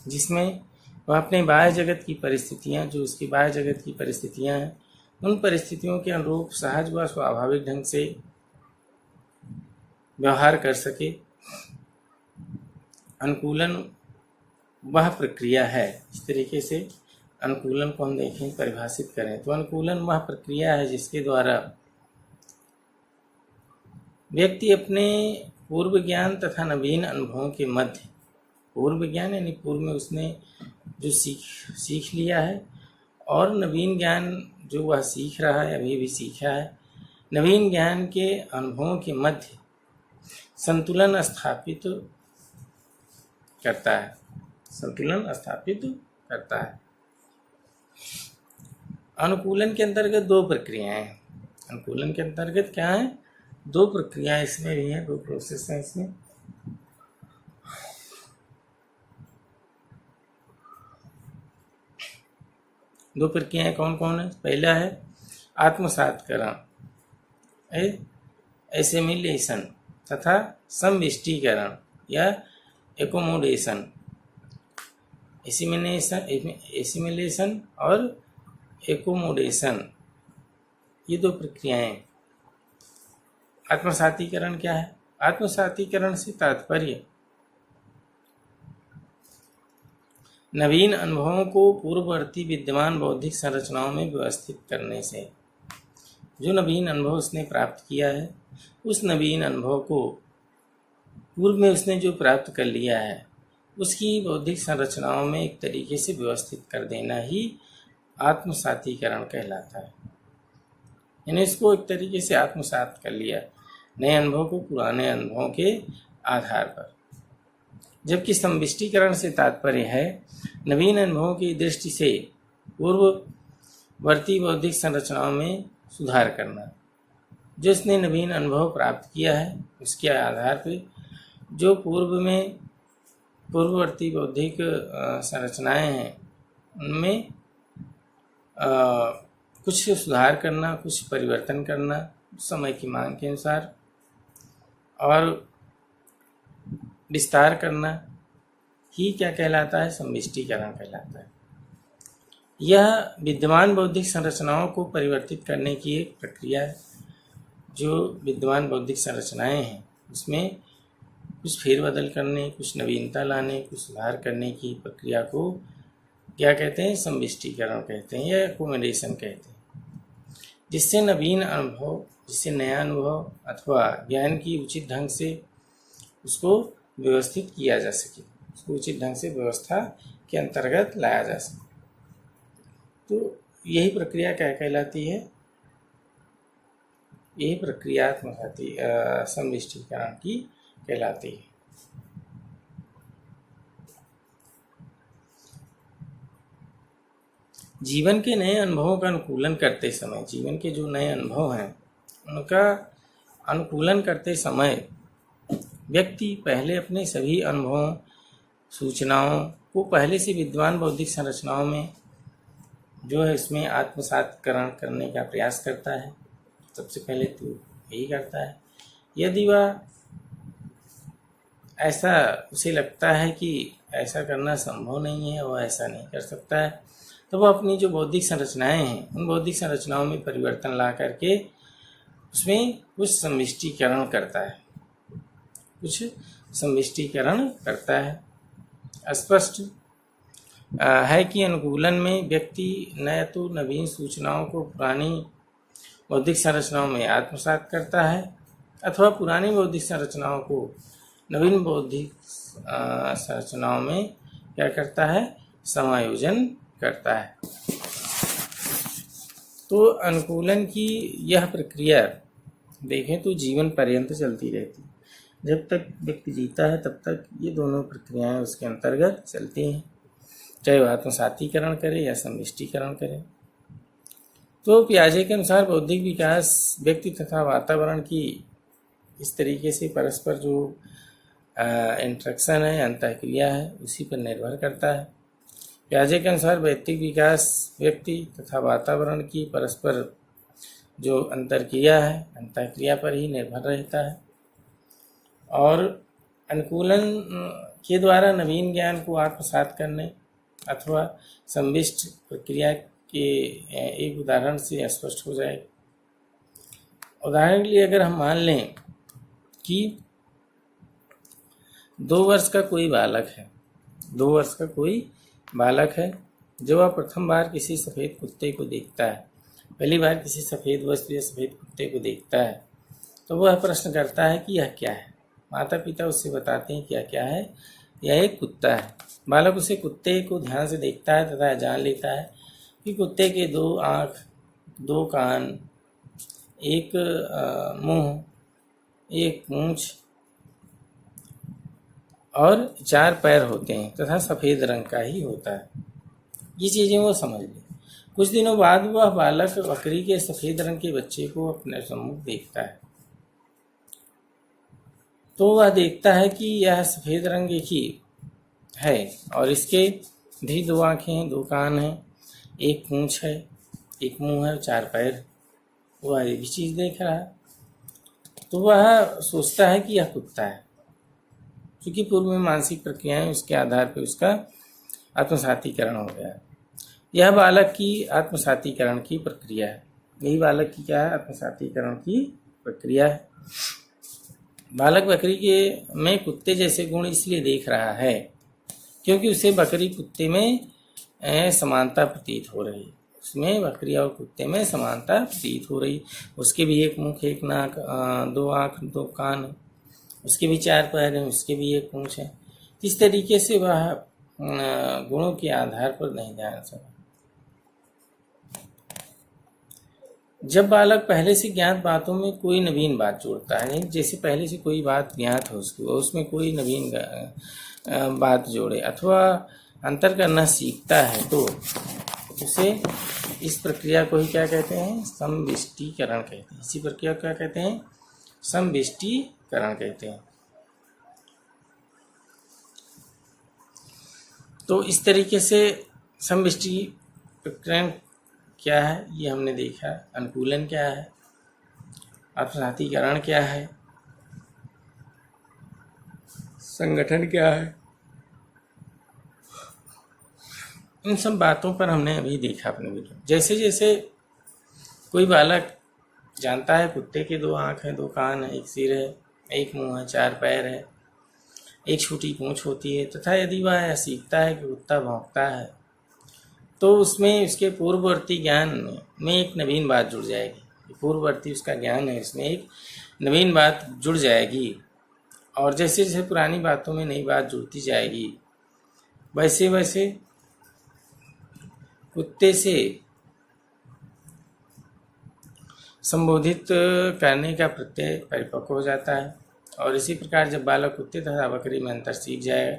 जिसमें वह अपने बाह्य जगत की परिस्थितियां, जो उसकी बाह्य जगत की परिस्थितियां हैं, उन परिस्थितियों के अनुरूप सहज व स्वाभाविक ढंग से व्यवहार कर सके। अनुकूलन वह प्रक्रिया है, इस तरीके से अनुकूलन को हम देखें, परिभाषित करें तो अनुकूलन वह प्रक्रिया है जिसके द्वारा व्यक्ति अपने पूर्व ज्ञान तथा नवीन अनुभवों के मध्य, पूर्व ज्ञान यानी पूर्व में उसने जो सीख लिया है, और नवीन ज्ञान जो वह सीख रहा है, अभी भी सीखा है, नवीन ज्ञान के अनुभवों के मध्य संतुलन स्थापित करता है, संतुलन स्थापित करता है। अनुकूलन के अंतर्गत दो प्रक्रियाएं हैं। अनुकूलन के अंतर्गत क्या है, दो प्रक्रियाएं इसमें भी हैं, दो प्रोसेस हैं इसमें। दो प्रक्रियाएं कौन कौन है? पहला है आत्मसात्करण, एसिमिलेशन, तथा संविष्टीकरण या एकोमोडेशन। एसिमिलेशन और एकोमोडेशन, ये दो प्रक्रियाएं। आत्मसातीकरण क्या है? आत्मसातीकरण से तात्पर्य नवीन अनुभवों को पूर्ववर्ती विद्यमान बौद्धिक संरचनाओं में व्यवस्थित करने से। जो नवीन अनुभव उसने प्राप्त किया है, उस नवीन अनुभव को पूर्व में उसने जो प्राप्त कर लिया है, उसकी बौद्धिक संरचनाओं में एक तरीके से व्यवस्थित कर देना ही आत्मसातीकरण कहलाता है। यानी इसको एक तरीके से आत्मसात कर लिया, नए अनुभव को पुराने अनुभवों के आधार पर। जबकि संविष्टीकरण से तात्पर्य है नवीन अनुभवों की दृष्टि से पूर्ववर्ती बौद्धिक संरचनाओं में सुधार करना। जिसने नवीन अनुभव प्राप्त किया है, उसके आधार पर जो पूर्व में पूर्ववर्ती बौद्धिक संरचनाएं हैं उनमें कुछ सुधार करना, कुछ परिवर्तन करना समय की मांग के अनुसार और विस्तार करना ही क्या कहलाता है? समष्टिकरण कहलाता है। यह विद्यमान बौद्धिक संरचनाओं को परिवर्तित करने की एक प्रक्रिया है। जो विद्यमान बौद्धिक संरचनाएं हैं उसमें कुछ फेरबदल करने, कुछ नवीनता लाने, कुछ सुधार करने की प्रक्रिया को क्या कहते हैं? समष्टिकरण कहते हैं या एकोमोडेशन कहते हैं। जिससे नवीन अनुभव, जिससे नया अनुभव अथवा ज्ञान की उचित ढंग से उसको व्यवस्थित किया जा सके, उसको उचित ढंग से व्यवस्था के अंतर्गत लाया जा सके। तो यही प्रक्रिया क्या कहलाती है? यही प्रक्रिया समष्टिकरण की कहलाती है। जीवन के नए अनुभवों का अनुकूलन करते समय, जीवन के जो नए अनुभव हैं उनका अनुकूलन करते समय व्यक्ति पहले अपने सभी अनुभवों, सूचनाओं को पहले से विद्वान बौद्धिक संरचनाओं में जो है इसमें आत्मसात्करण करने का प्रयास करता है। सबसे पहले तो यही करता है। यदि वह ऐसा उसे लगता है कि ऐसा करना संभव नहीं है, वह ऐसा नहीं कर सकता है, तो वह अपनी जो बौद्धिक संरचनाएं हैं उन बौद्धिक संरचनाओं में परिवर्तन ला करके उसमें कुछ समष्टिकरण करता है, कुछ समष्टिकरण करता है। स्पष्ट है कि अनुकूलन में व्यक्ति न तो नवीन सूचनाओं को पुरानी बौद्धिक संरचनाओं में आत्मसात करता है अथवा पुरानी बौद्धिक संरचनाओं को नवीन बौद्धिक संरचनाओं में क्या करता है? समायोजन करता है। तो अनुकूलन की यह प्रक्रिया देखें तो जीवन पर्यंत चलती रहती है। जब तक व्यक्ति जीता है तब तक ये दोनों प्रक्रियाएं उसके अंतर्गत चलती हैं, चाहे वह आत्मसातीकरण करे या समष्टिकरण करे। तो पियाजे के अनुसार बौद्धिक विकास व्यक्ति तथा वातावरण की इस तरीके से परस्पर जो इंटरेक्शन है, अंतःक्रिया है, उसी पर निर्भर करता है। पियाजे के अनुसार बौद्धिक विकास व्यक्ति तथा वातावरण की परस्पर जो अंतर्क्रिया है, अंतःक्रिया पर ही निर्भर रहता है और अनुकूलन के द्वारा नवीन ज्ञान को आत्मसात करने अथवा समष्टि प्रक्रिया के एक उदाहरण से स्पष्ट हो जाए। उदाहरण के लिए अगर हम मान लें कि 2 वर्ष का कोई बालक है, 2 वर्ष का कोई बालक है, जब वह प्रथम बार किसी सफ़ेद कुत्ते को देखता है, पहली बार किसी सफ़ेद वस्तु या सफ़ेद कुत्ते को देखता है, तो वह प्रश्न करता है कि यह क्या है। माता पिता उससे बताते हैं क्या क्या है, यह एक कुत्ता है। बालक उसे कुत्ते को ध्यान से देखता है तथा जान लेता है कि कुत्ते के 2 आँख, 2 कान, एक मुंह, एक पूंछ और 4 पैर होते हैं तथा सफ़ेद रंग का ही होता है। ये चीज़ें वो समझ ले। कुछ दिनों बाद वह बालक बकरी के सफ़ेद रंग के बच्चे को अपने सम्मुख देखता है, तो वह देखता है कि यह सफ़ेद रंग ही है और इसके भी 2 आँखें हैं, 2 कान हैं, एक पूंछ है, एक मुंह है, 4 पैर। वह ये भी चीज़ देख रहा है, तो वह सोचता है कि यह कुत्ता है, क्योंकि पूर्व में मानसिक प्रक्रियाएं उसके आधार पर उसका आत्मसातीकरण हो गया है। यह बालक की आत्मसातीकरण की प्रक्रिया है। यही बालक की क्या है? आत्मसातीकरण की प्रक्रिया है। बालक बकरी के में कुत्ते जैसे गुण इसलिए देख रहा है क्योंकि उसे बकरी कुत्ते में समानता प्रतीत हो रही है। उसमें बकरी और कुत्ते में समानता प्रतीत हो रही। उसके भी एक मुख, एक नाक, 2 आँख, 2 कान, उसके भी 4 पैर हैं, उसके भी एक पूंछ है। इस तरीके से वह गुणों के आधार पर नहीं जान सका। जब बालक पहले से ज्ञात बातों में कोई नवीन बात जोड़ता है, जैसे पहले से कोई बात ज्ञात हो उसकी, उसमें कोई नवीन बात जोड़े अथवा अंतर करना सीखता है, तो उसे इस प्रक्रिया को ही क्या कहते हैं? समष्टिकरण कहते हैं। इसी प्रक्रिया को क्या कहते हैं? समष्टिकरण कहते हैं। तो इस तरीके से समष्टि प्रकरण क्या है ये हमने देखा, अनुकूलन क्या है, आत्मसातीकरण क्या है, संगठन क्या है, इन सब बातों पर हमने अभी देखा अपने वीडियो। जैसे जैसे कोई बालक जानता है कुत्ते के 2 आँख हैं, 2 कान है, 1 सिर है, 1 मुंह है, 4 पैर है, 1 छोटी पूंछ होती है, तथा यदि वह सीखता है कि कुत्ता भौंकता है, तो उसमें उसके पूर्ववर्ती ज्ञान में एक नवीन बात जुड़ जाएगी। पूर्ववर्ती उसका ज्ञान है, इसमें एक नवीन बात जुड़ जाएगी। और जैसे जैसे पुरानी बातों में नई बात जुड़ती जाएगी, वैसे वैसे कुत्ते से संबोधित करने का प्रत्यय परिपक्व हो जाता है। और इसी प्रकार जब बालक कुत्ते तथा बकरी में अंतर सीख जाएगा,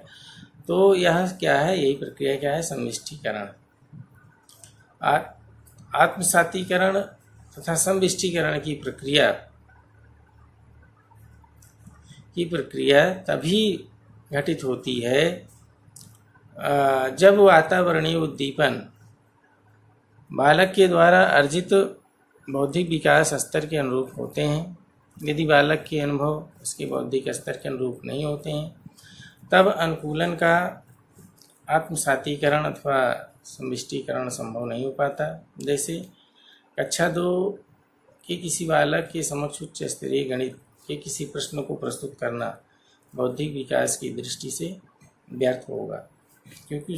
तो यह क्या है, यही प्रक्रिया क्या है, समष्टीकरण। आत्मसातीकरण तथा समष्टीकरण की प्रक्रिया तभी घटित होती है जब वातावरणीय उद्दीपन बालक के द्वारा अर्जित बौद्धिक विकास स्तर के अनुरूप होते हैं। यदि बालक के अनुभव उसके बौद्धिक स्तर के अनुरूप नहीं होते हैं, तब अनुकूलन का आत्मसातीकरण अथवा समष्टीकरण संभव नहीं हो पाता। जैसे कक्षा 2 के किसी बालक के समक्ष उच्च स्तरीय गणित के किसी प्रश्न को प्रस्तुत करना बौद्धिक विकास की दृष्टि से व्यर्थ होगा, क्योंकि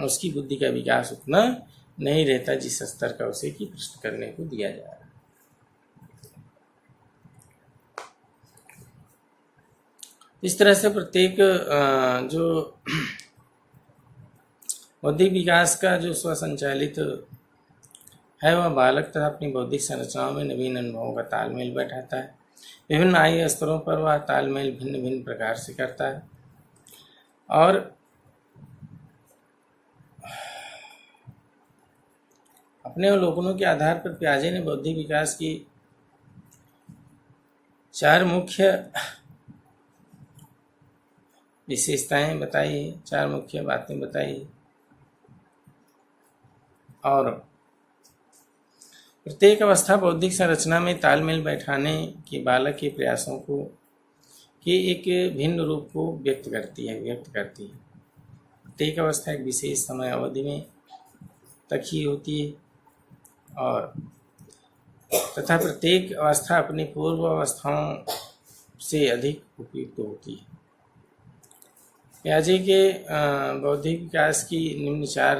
उसकी बुद्धि का विकास उतना नहीं रहता जिस स्तर का उसे की प्रश्न करने को दिया जा रहा है। इस तरह से प्रत्येक जो बौद्धिक विकास का जो स्वसंचालित है, वह बालक तथा अपनी बौद्धिक संरचनाओं में नवीन अनुभवों का तालमेल बैठाता है। विभिन्न आयु स्तरों पर वह तालमेल भिन्न भिन्न प्रकार से करता है। और अपने अवलोकनों के आधार पर पियाजे ने बौद्धिक विकास की 4 मुख्य विशेषताएं बताई, 4 मुख्य बातें बताई। और प्रत्येक अवस्था बौद्धिक संरचना में तालमेल बैठाने के बालक के प्रयासों के एक भिन्न रूप को व्यक्त करती है। प्रत्येक अवस्था एक विशेष समय अवधि में तक ही होती है और तथा प्रत्येक अवस्था अपनी पूर्व अवस्थाओं से अधिक उपयुक्त होती है। पियाजे के बौद्धिक विकास की निम्न 4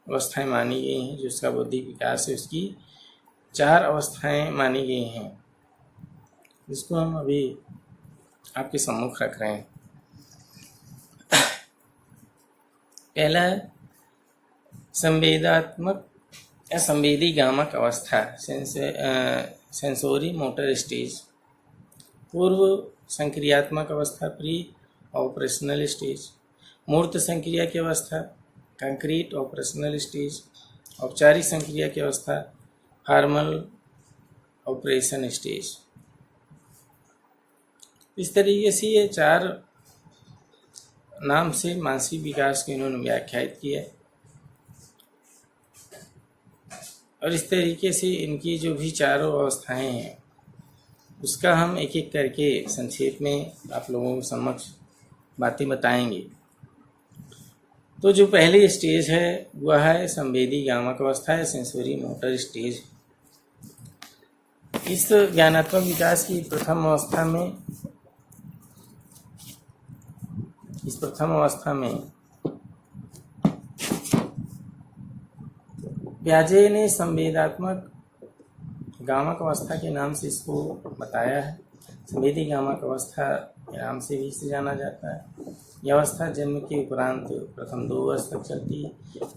अवस्थाएं मानी गई हैं। जो उसका बौद्धिक विकास है, उसकी 4 अवस्थाएं मानी गई हैं, जिसको हम अभी आपके सम्मुख रख रहे हैं। पहला है संवेदात्मक या संवेदी गामक अवस्था, सेंसोरी मोटर स्टेज। पूर्व संक्रियात्मक अवस्था, प्री ऑपरेशनल स्टेज। मूर्त संक्रिया की अवस्था, कंक्रीट ऑपरेशनल स्टेज। औपचारिक संक्रिया की अवस्था, फॉर्मल ऑपरेशन स्टेज। इस तरीके से ये 4 नाम से मानसिक विकास को इन्होंने व्याख्यायित किया है। और इस तरीके से इनकी जो भी 4 अवस्थाएं हैं, उसका हम एक एक करके संक्षेप में आप लोगों के समक्ष बातें बताएंगे। तो जो पहली स्टेज है वह है संवेदी गामक अवस्था है, सेंसोरी मोटर स्टेज। इस ज्ञानात्मक विकास की प्रथम अवस्था में पियाजे ने संवेदात्मक गामक अवस्था के नाम से इसको बताया है। संवेदी गामक अवस्था के नाम से भी इसे जाना जाता है। यह अवस्था जन्म के उपरांत प्रथम 2 वर्ष तक चलती है,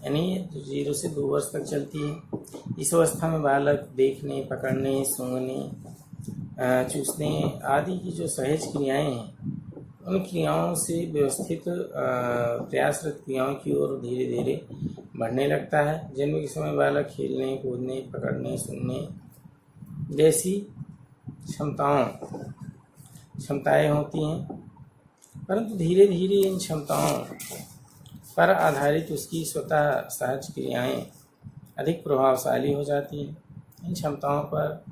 यानी 0 से 2 वर्ष तक चलती है। इस अवस्था में बालक देखने, पकड़ने, सूंघने, चूसने आदि की जो सहज क्रियाएं हैं, उन क्रियाओं से व्यवस्थित प्रयासरत क्रियाओं की ओर धीरे धीरे बढ़ने लगता है। जन्म के समय बालक खेलने, कूदने, पकड़ने, सूंघने जैसी क्षमताएं होती हैं। परंतु धीरे धीरे इन क्षमताओं पर आधारित उसकी स्वतः सहज क्रियाएं अधिक प्रभावशाली हो जाती हैं। इन क्षमताओं पर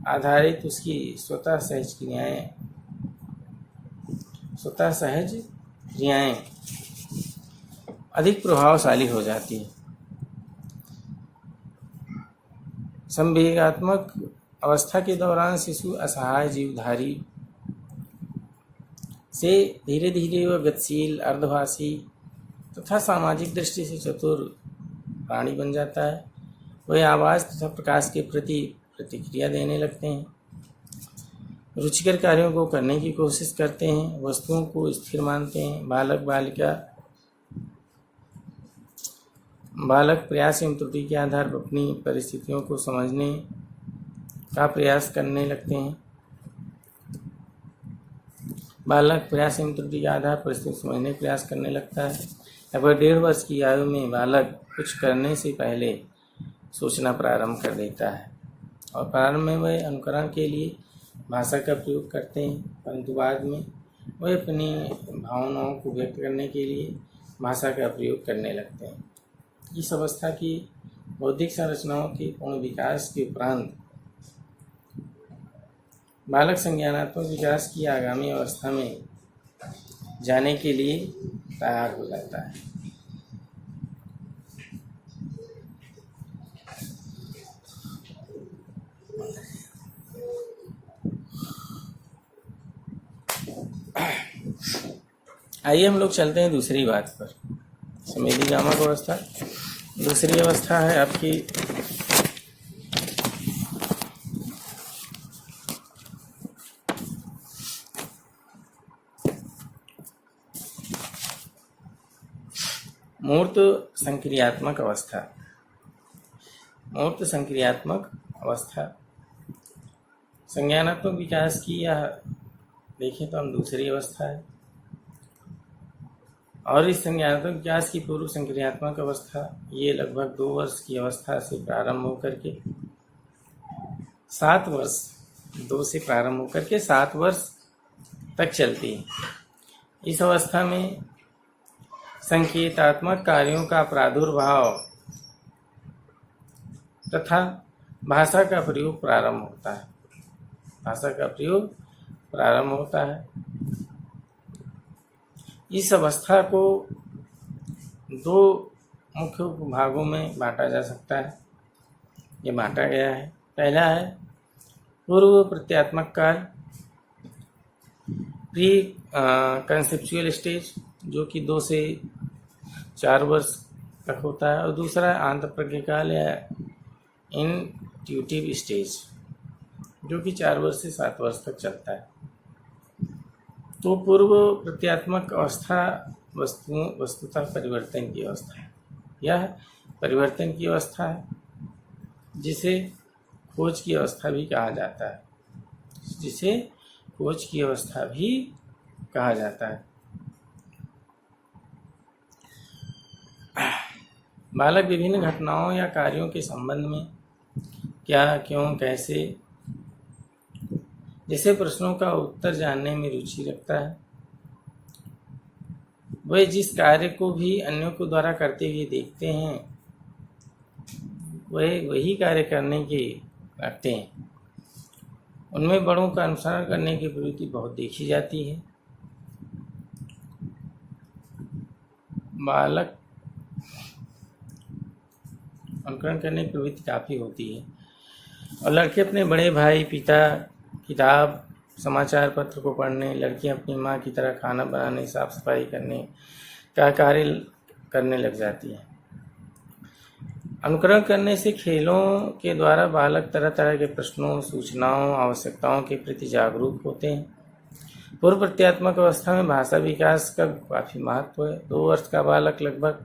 आधारित उसकी स्वतः सहज क्रियाएं अधिक प्रभावशाली हो जाती हैं। संवेगात्मक अवस्था के दौरान शिशु असहाय जीवधारी से धीरे धीरे वह गतिशील, अर्धभाषी तथा सामाजिक दृष्टि से चतुर प्राणी बन जाता है। वह आवाज़ तथा प्रकाश के प्रति प्रतिक्रिया देने लगते हैं, रुचिकर कार्यों को करने की कोशिश करते हैं, वस्तुओं को स्थिर मानते हैं। बालक प्रयास एवं त्रुटि के आधार पर अपनी परिस्थितियों को समझने का प्रयास करने लगते हैं। बालक प्रयास एवं त्रुटि के आधार पर परिस्थिति को समझने का प्रयास करने लगता है। लगभग 1.5 वर्ष की आयु में बालक कुछ करने से पहले सोचना प्रारंभ कर देता है और प्रारंभ में वह अनुकरण के लिए भाषा का प्रयोग करते हैं, परंतु बाद में वह अपनी भावनाओं को व्यक्त करने के लिए भाषा का प्रयोग करने लगते हैं। इस अवस्था की बौद्धिक संरचनाओं के पूर्ण विकास के उपरांत बालक संज्ञानात्मक विकास की आगामी अवस्था में जाने के लिए तैयार हो जाता है। आइए हम लोग चलते हैं दूसरी बात पर। संवेदीगामक अवस्था दूसरी अवस्था है आपकी मूर्त संक्रियात्मक अवस्था। मूर्त संक्रियात्मक अवस्था संज्ञानात्मक विकास की यह देखें तो हम दूसरी अवस्था है और इस संज्ञानात्मक विकास की पूर्व संक्रियात्मक अवस्था ये लगभग 2 वर्ष की अवस्था से प्रारंभ होकर के 7 वर्ष 2 से प्रारंभ होकर के 7 वर्ष तक चलती है। इस अवस्था में संकेतात्मक कार्यों का प्रादुर्भाव तथा भाषा का प्रयोग प्रारंभ होता है। इस अवस्था को 2 मुख्य भागों में बांटा जा सकता है। ये बांटा गया है। पहला है पूर्व प्रत्यात्मक काल, प्री कंसेप्चुअल स्टेज, जो कि 2 से 4 वर्ष तक होता है, और दूसरा आंत प्रज्ञा काल या इंट्यूटिव स्टेज, जो कि 4 वर्ष से 7 वर्ष तक चलता है। तो पूर्व प्रत्यात्मक अवस्था वस्तुतः परिवर्तन की अवस्था है। यह परिवर्तन की अवस्था है जिसे खोज की अवस्था भी कहा जाता है। बालक विभिन्न घटनाओं या कार्यों के संबंध में क्या, क्यों, कैसे जैसे प्रश्नों का उत्तर जानने में रुचि रखता है। वह जिस कार्य को भी अन्यों को द्वारा करते हुए देखते हैं वह वही कार्य करने के रखते हैं। उनमें बड़ों का अनुसरण करने की प्रवृत्ति बहुत देखी जाती है। बालक अनुकरण करने की प्रवृत्ति काफ़ी होती है और लड़के अपने बड़े भाई, पिता, किताब, समाचार पत्र को पढ़ने, लड़कियां अपनी माँ की तरह खाना बनाने, साफ सफाई करने का कार्य करने लग जाती है। अनुकरण करने से खेलों के द्वारा बालक तरह तरह के प्रश्नों, सूचनाओं, आवश्यकताओं के प्रति जागरूक होते हैं। पूर्व प्रत्यात्मक अवस्था में भाषा विकास का काफ़ी महत्व है। 2 वर्ष का बालक लगभग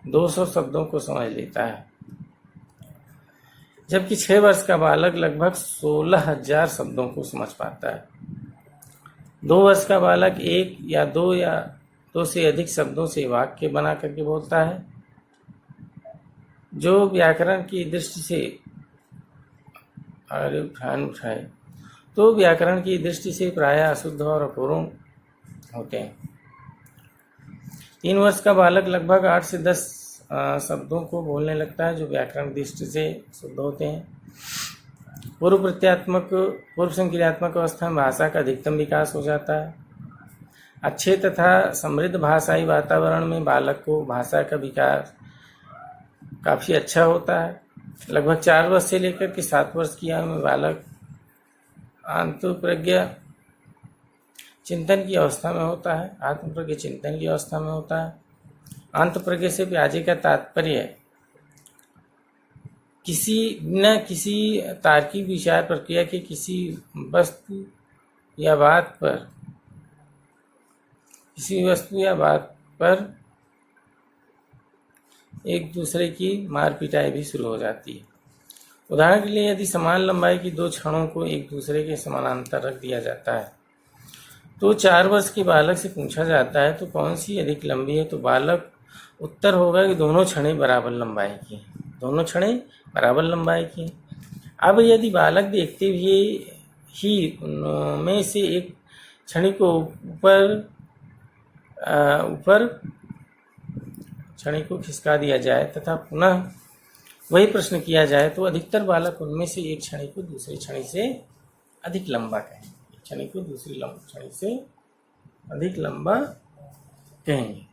200 शब्दों को समझ लेता है, जबकि 6 वर्ष का बालक लगभग 16,000 शब्दों को समझ पाता है। 2 वर्ष का बालक 1 या 2 से अधिक शब्दों से वाक्य बना करके बोलता है, जो व्याकरण की दृष्टि से व्याकरण की दृष्टि से प्रायः अशुद्ध और अपूर्ण होते हैं। 3 वर्ष का बालक लगभग 8 से 10 शब्दों को बोलने लगता है, जो व्याकरण दृष्टि से शुद्ध होते हैं। पूर्व संक्रियात्मक अवस्था में भाषा का अधिकतम विकास हो जाता है। अच्छे तथा समृद्ध भाषाई वातावरण में बालक को भाषा का विकास काफ़ी अच्छा होता है। लगभग 4 वर्ष से लेकर के 7 वर्ष की आयु में बालक आत्मप्रज्ञा चिंतन की अवस्था में होता है। आत्मप्रज्ञा चिंतन की अवस्था में होता है। आत्मप्रज्ञा से प्याजे का तात्पर्य किसी तार्किक विचार प्रक्रिया के किसी वस्तु या बात पर एक दूसरे की मार पिटाई भी शुरू हो जाती है। उदाहरण के लिए, यदि समान लंबाई की 2 छड़ों को एक दूसरे के समानांतर रख दिया जाता है तो 4 वर्ष के बालक से पूछा जाता है तो कौन सी अधिक लंबी है, तो बालक उत्तर होगा कि दोनों छड़ें बराबर लंबाई की हैं। दोनों छड़ें बराबर लंबाई की हैं। अब यदि बालक देखते हुए ही उनमें से एक छड़ी को ऊपर छड़ी को खिसका दिया जाए तथा पुनः वही प्रश्न किया जाए तो अधिकतर बालक उनमें से एक छड़ी को दूसरी छड़ी से अधिक लंबा कहेंगे। एक छड़ी को दूसरी छड़ी से अधिक लंबा कहेंगे।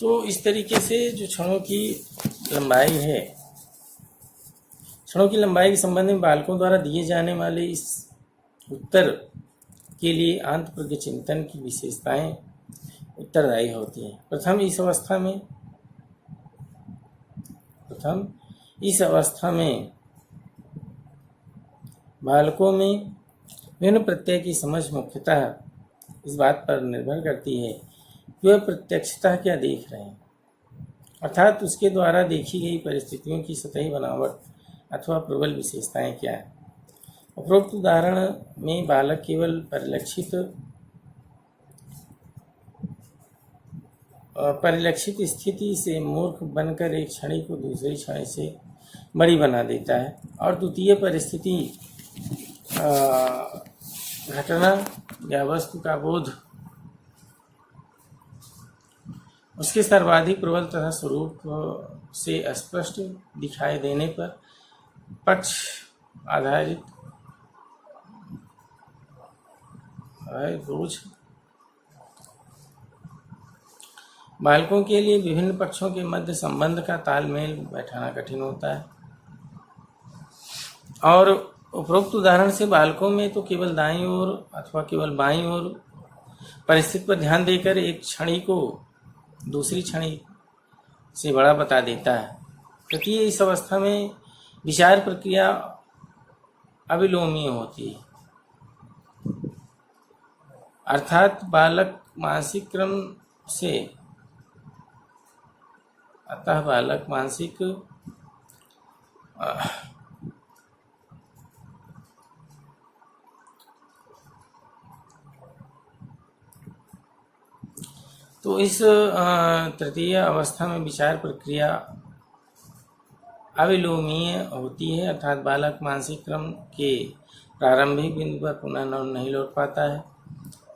तो इस तरीके से जो छड़ों की लंबाई है, छड़ों की लंबाई के संबंध में बालकों द्वारा दिए जाने वाले इस उत्तर के लिए आंतप्रज्ञ चिंतन की विशेषताएं उत्तरदायी होती हैं। प्रथम इस अवस्था में बालकों में विभिन्न प्रत्यय की समझ मुख्यतः इस बात पर निर्भर करती है कि वह प्रत्यक्षतः क्या देख रहे हैं, अर्थात उसके द्वारा देखी गई परिस्थितियों की सतही बनावट अथवा प्रबल विशेषताएं क्या है। उपरोक्त उदाहरण में बालक केवल परिलक्षित स्थिति से मूर्ख बनकर एक छड़ी को दूसरी छड़ी से बड़ी बना देता है और द्वितीय परिस्थिति घटना या वस्तु का बोध उसके सर्वाधिक प्रबल तथा स्वरूप से स्पष्ट दिखाई देने पर पक्ष आधारित बोझ बालकों के लिए विभिन्न पक्षों के मध्य संबंध का तालमेल बैठाना कठिन होता है। और उपरोक्त उदाहरण से बालकों में तो केवल दाईं ओर अथवा केवल बाईं ओर परिस्थिति पर ध्यान देकर एक छड़ी को दूसरी छड़ी से बड़ा बता देता है। तृतीय इस अवस्था में विचार प्रक्रिया अविलोमीय होती है, अर्थात बालक मानसिक तो इस तृतीय अवस्था में विचार प्रक्रिया अविलोमीय होती है, अर्थात बालक मानसिक क्रम के प्रारंभिक बिंदु पर पुनः नहीं लौट पाता है।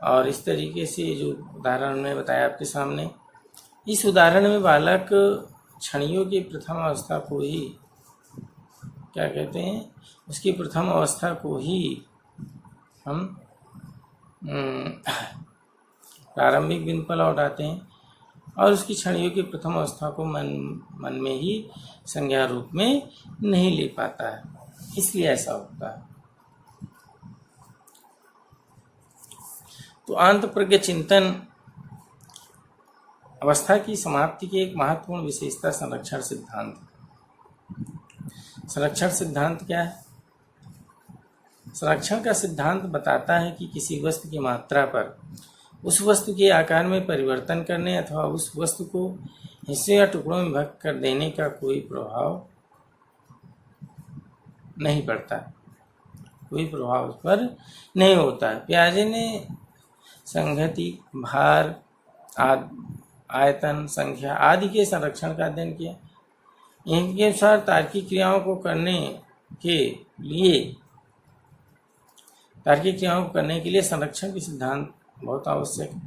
और इस तरीके से जो उदाहरण में बताया आपके सामने, इस उदाहरण में बालक छड़ियों की प्रथम अवस्था को ही क्या कहते हैं, उसकी प्रथम अवस्था को ही हम प्रारंभिक बिंदु पर लौटाते हैं और उसकी छड़ियों की प्रथम अवस्था को मन में ही संज्ञा रूप में नहीं ले पाता है, इसलिए ऐसा होता है। तो आंतप्रज्ञ चिंतन अवस्था की समाप्ति की एक महत्वपूर्ण विशेषता संरक्षण सिद्धांत। संरक्षण सिद्धांत क्या है? संरक्षण का सिद्धांत बताता है कि किसी वस्तु की मात्रा पर उस वस्तु के आकार में परिवर्तन करने अथवा उस वस्तु को हिस्से या टुकड़ों में भाग कर देने का कोई प्रभाव नहीं पड़ता, कोई प्रभाव उस पर नहीं होता है। पियाजे ने संगति, भार आयतन, संख्या आदि के संरक्षण का अध्ययन किया। इनके अनुसार तार्किक क्रियाओं को करने के लिए संरक्षण के सिद्धांत बहुत आवश्यक है।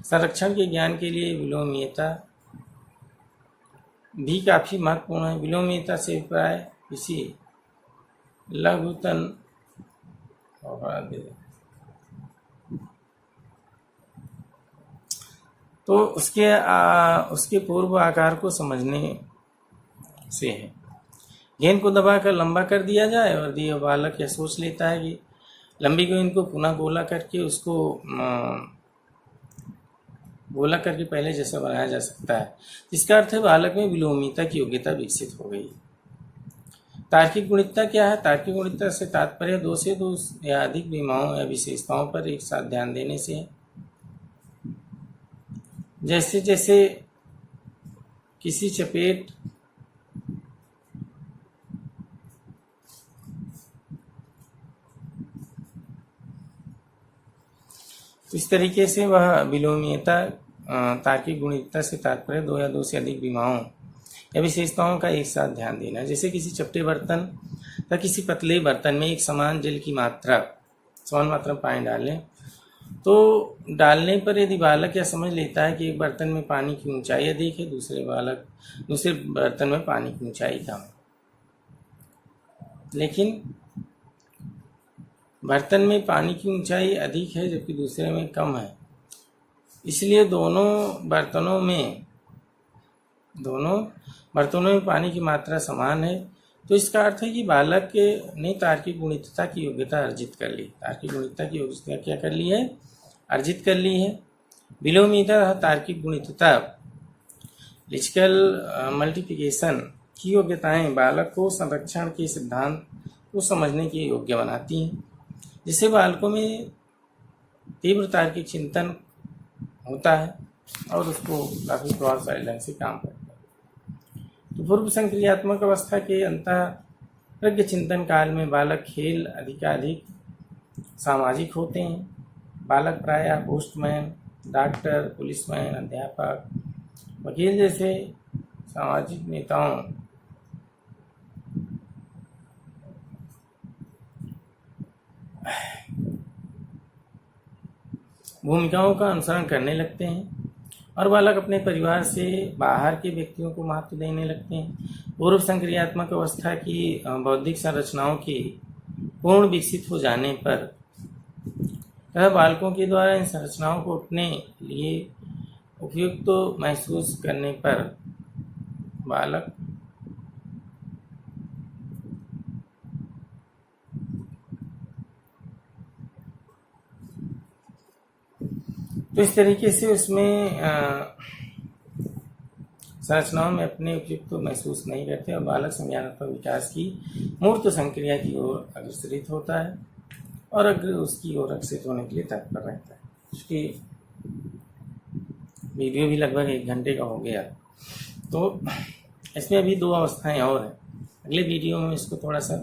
संरक्षण के ज्ञान के लिए विलोमीयता भी काफी महत्वपूर्ण है। विलोमीयता से अभिप्राय किसी लघुतम तो उसके पूर्व आकार को समझने से है। गेंद को दबाकर लंबा कर दिया जाए और यदि बालक यह सोच लेता है कि लंबी गेंद को पुनः गोला करके उसको गोला करके पहले जैसा बनाया जा सकता है, इसका अर्थ है बालक में विलोमीयता की योग्यता विकसित हो गई। तार्किक गुणितता क्या है? तार्किक गुणितता से तात्पर्य दो से दो या अधिक विमाओं या विशेषताओं पर एक साथ ध्यान देने से है। जैसे जैसे किसी चपेट तो इस तरीके से वह विलोमीयता तार्किक गुणितता से तात्पर्य दो या दो से अधिक विमाओं या विशेषताओं का एक साथ ध्यान देना। जैसे किसी चपटे बर्तन या किसी पतले बर्तन में एक समान जल की समान मात्रा में पानी डालें तो डालने पर यदि बालक यह समझ लेता है कि एक बर्तन में पानी की ऊंचाई अधिक है, दूसरे बर्तन में पानी की ऊंचाई कम है, लेकिन बर्तन में पानी की ऊंचाई अधिक है जबकि दूसरे में कम है, इसलिए दोनों बर्तनों में पानी की मात्रा समान है, तो इसका अर्थ है कि बालक ने तार्किक गुणितता की योग्यता अर्जित कर ली। तार्किक गुणितता की योग्यता क्या कर ली है? अर्जित कर ली है। विलोमीयता तथा तार्किक गुणितता लॉजिकल मल्टीप्लिकेशन की योग्यताएं बालक को संरक्षण के सिद्धांत को समझने के योग्य बनाती हैं, जिससे बालकों में तीव्र तार्किक चिंतन होता है और उसको काफ़ी प्रभावशाली ढंग से काम करता है। तो पूर्व संक्रियात्मक अवस्था के अंतःप्रज्ञ चिंतन काल में बालक खेल अधिकाधिक सामाजिक होते हैं। बालक प्रायः पोस्टमैन, डॉक्टर, पुलिसमैन, अध्यापक, वकील जैसे सामाजिक नेताओं भूमिकाओं का अनुसरण करने लगते हैं और बालक अपने परिवार से बाहर के व्यक्तियों को महत्व देने लगते हैं। पूर्व संक्रियात्मक अवस्था की बौद्धिक संरचनाओं के पूर्ण विकसित हो जाने पर तथा बालकों के द्वारा इन संरचनाओं को अपने लिए उपयुक्त तो महसूस करने पर बालक तो इस तरीके से उसमें संरचनाओं में अपने उपयुक्त तो महसूस नहीं करते और बालक संज्ञानात्मक विकास की मूर्त संक्रिया की ओर अग्रसरित होता है और उसकी ओर अग्रसरित होने के लिए तत्पर रहता है। उसकी वीडियो भी लगभग 1 घंटे का हो गया, तो इसमें अभी 2 अवस्थाएं और हैं। अगले वीडियो में इसको थोड़ा सा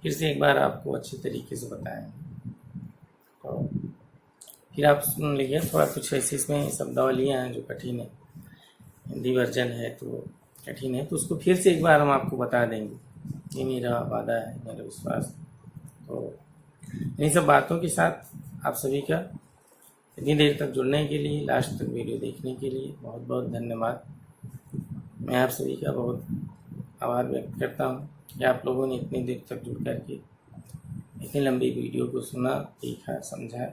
फिर से एक बार आपको अच्छे तरीके से बताएंगे, तो फिर आप सुन लीजिए। थोड़ा कुछ ऐसे इसमें शब्दावलियाँ हैं जो कठिन है, हिंदी वर्जन है तो कठिन है, तो उसको फिर से एक बार हम आपको बता देंगे। ये मेरा वादा है, मेरा विश्वास। तो इन सब बातों के साथ आप सभी का इतनी देर तक जुड़ने के लिए, लास्ट तक वीडियो देखने के लिए बहुत बहुत धन्यवाद। मैं आप सभी का बहुत आभार व्यक्त करता हूँ कि आप लोगों ने इतनी देर तक जुड़ करके इतनी लंबी वीडियो को सुना, देखा, समझा।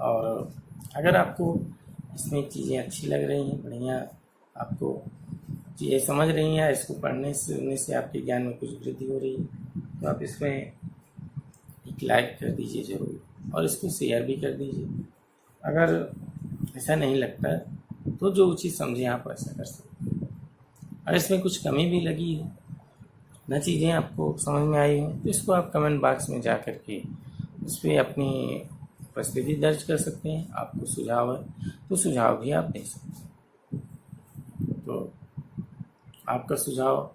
और अगर आपको इसमें चीज़ें अच्छी लग रही हैं, बढ़िया आपको चीज़ें समझ रही हैं, इसको पढ़ने सुनने से आपके ज्ञान में कुछ वृद्धि हो रही है, तो आप इसमें एक लाइक कर दीजिए ज़रूर और इसको शेयर भी कर दीजिए। अगर ऐसा नहीं लगता तो जो उचित समझें आप ऐसा कर सकते हैं। अगर इसमें कुछ कमी भी लगी है, न चीज़ें आपको समझ में आई हों, तो इसको आप कमेंट बॉक्स में जा कर के उस पर अपनी उपस्थिति दर्ज कर सकते हैं। आपको सुझाव है तो सुझाव भी आप दे सकते हैं। तो आपका सुझाव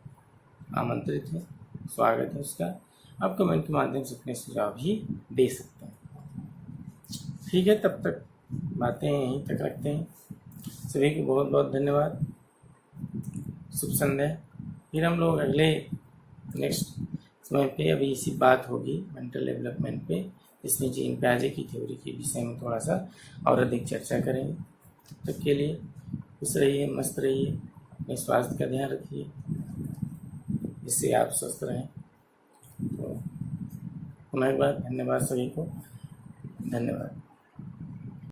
आमंत्रित है, स्वागत है उसका। आप कमेंट के माध्यम से अपने सुझाव भी दे सकते हैं। ठीक है, तब तक बातें यहीं तक रखते हैं। सभी को बहुत बहुत धन्यवाद। शुभ संध्या। फिर हम लोग अगले नेक्स्ट समय पे अभी इसी बात होगी मेंटल डेवलपमेंट पे, इसमें जीन पियाजे की थ्योरी के विषय में थोड़ा सा और अधिक चर्चा करेंगे। तब तक के लिए खुश रहिए, मस्त रहिए, अपने स्वास्थ्य का ध्यान रखिए, जिससे आप स्वस्थ रहें। तो पुनः एक बार धन्यवाद सभी को, धन्यवाद।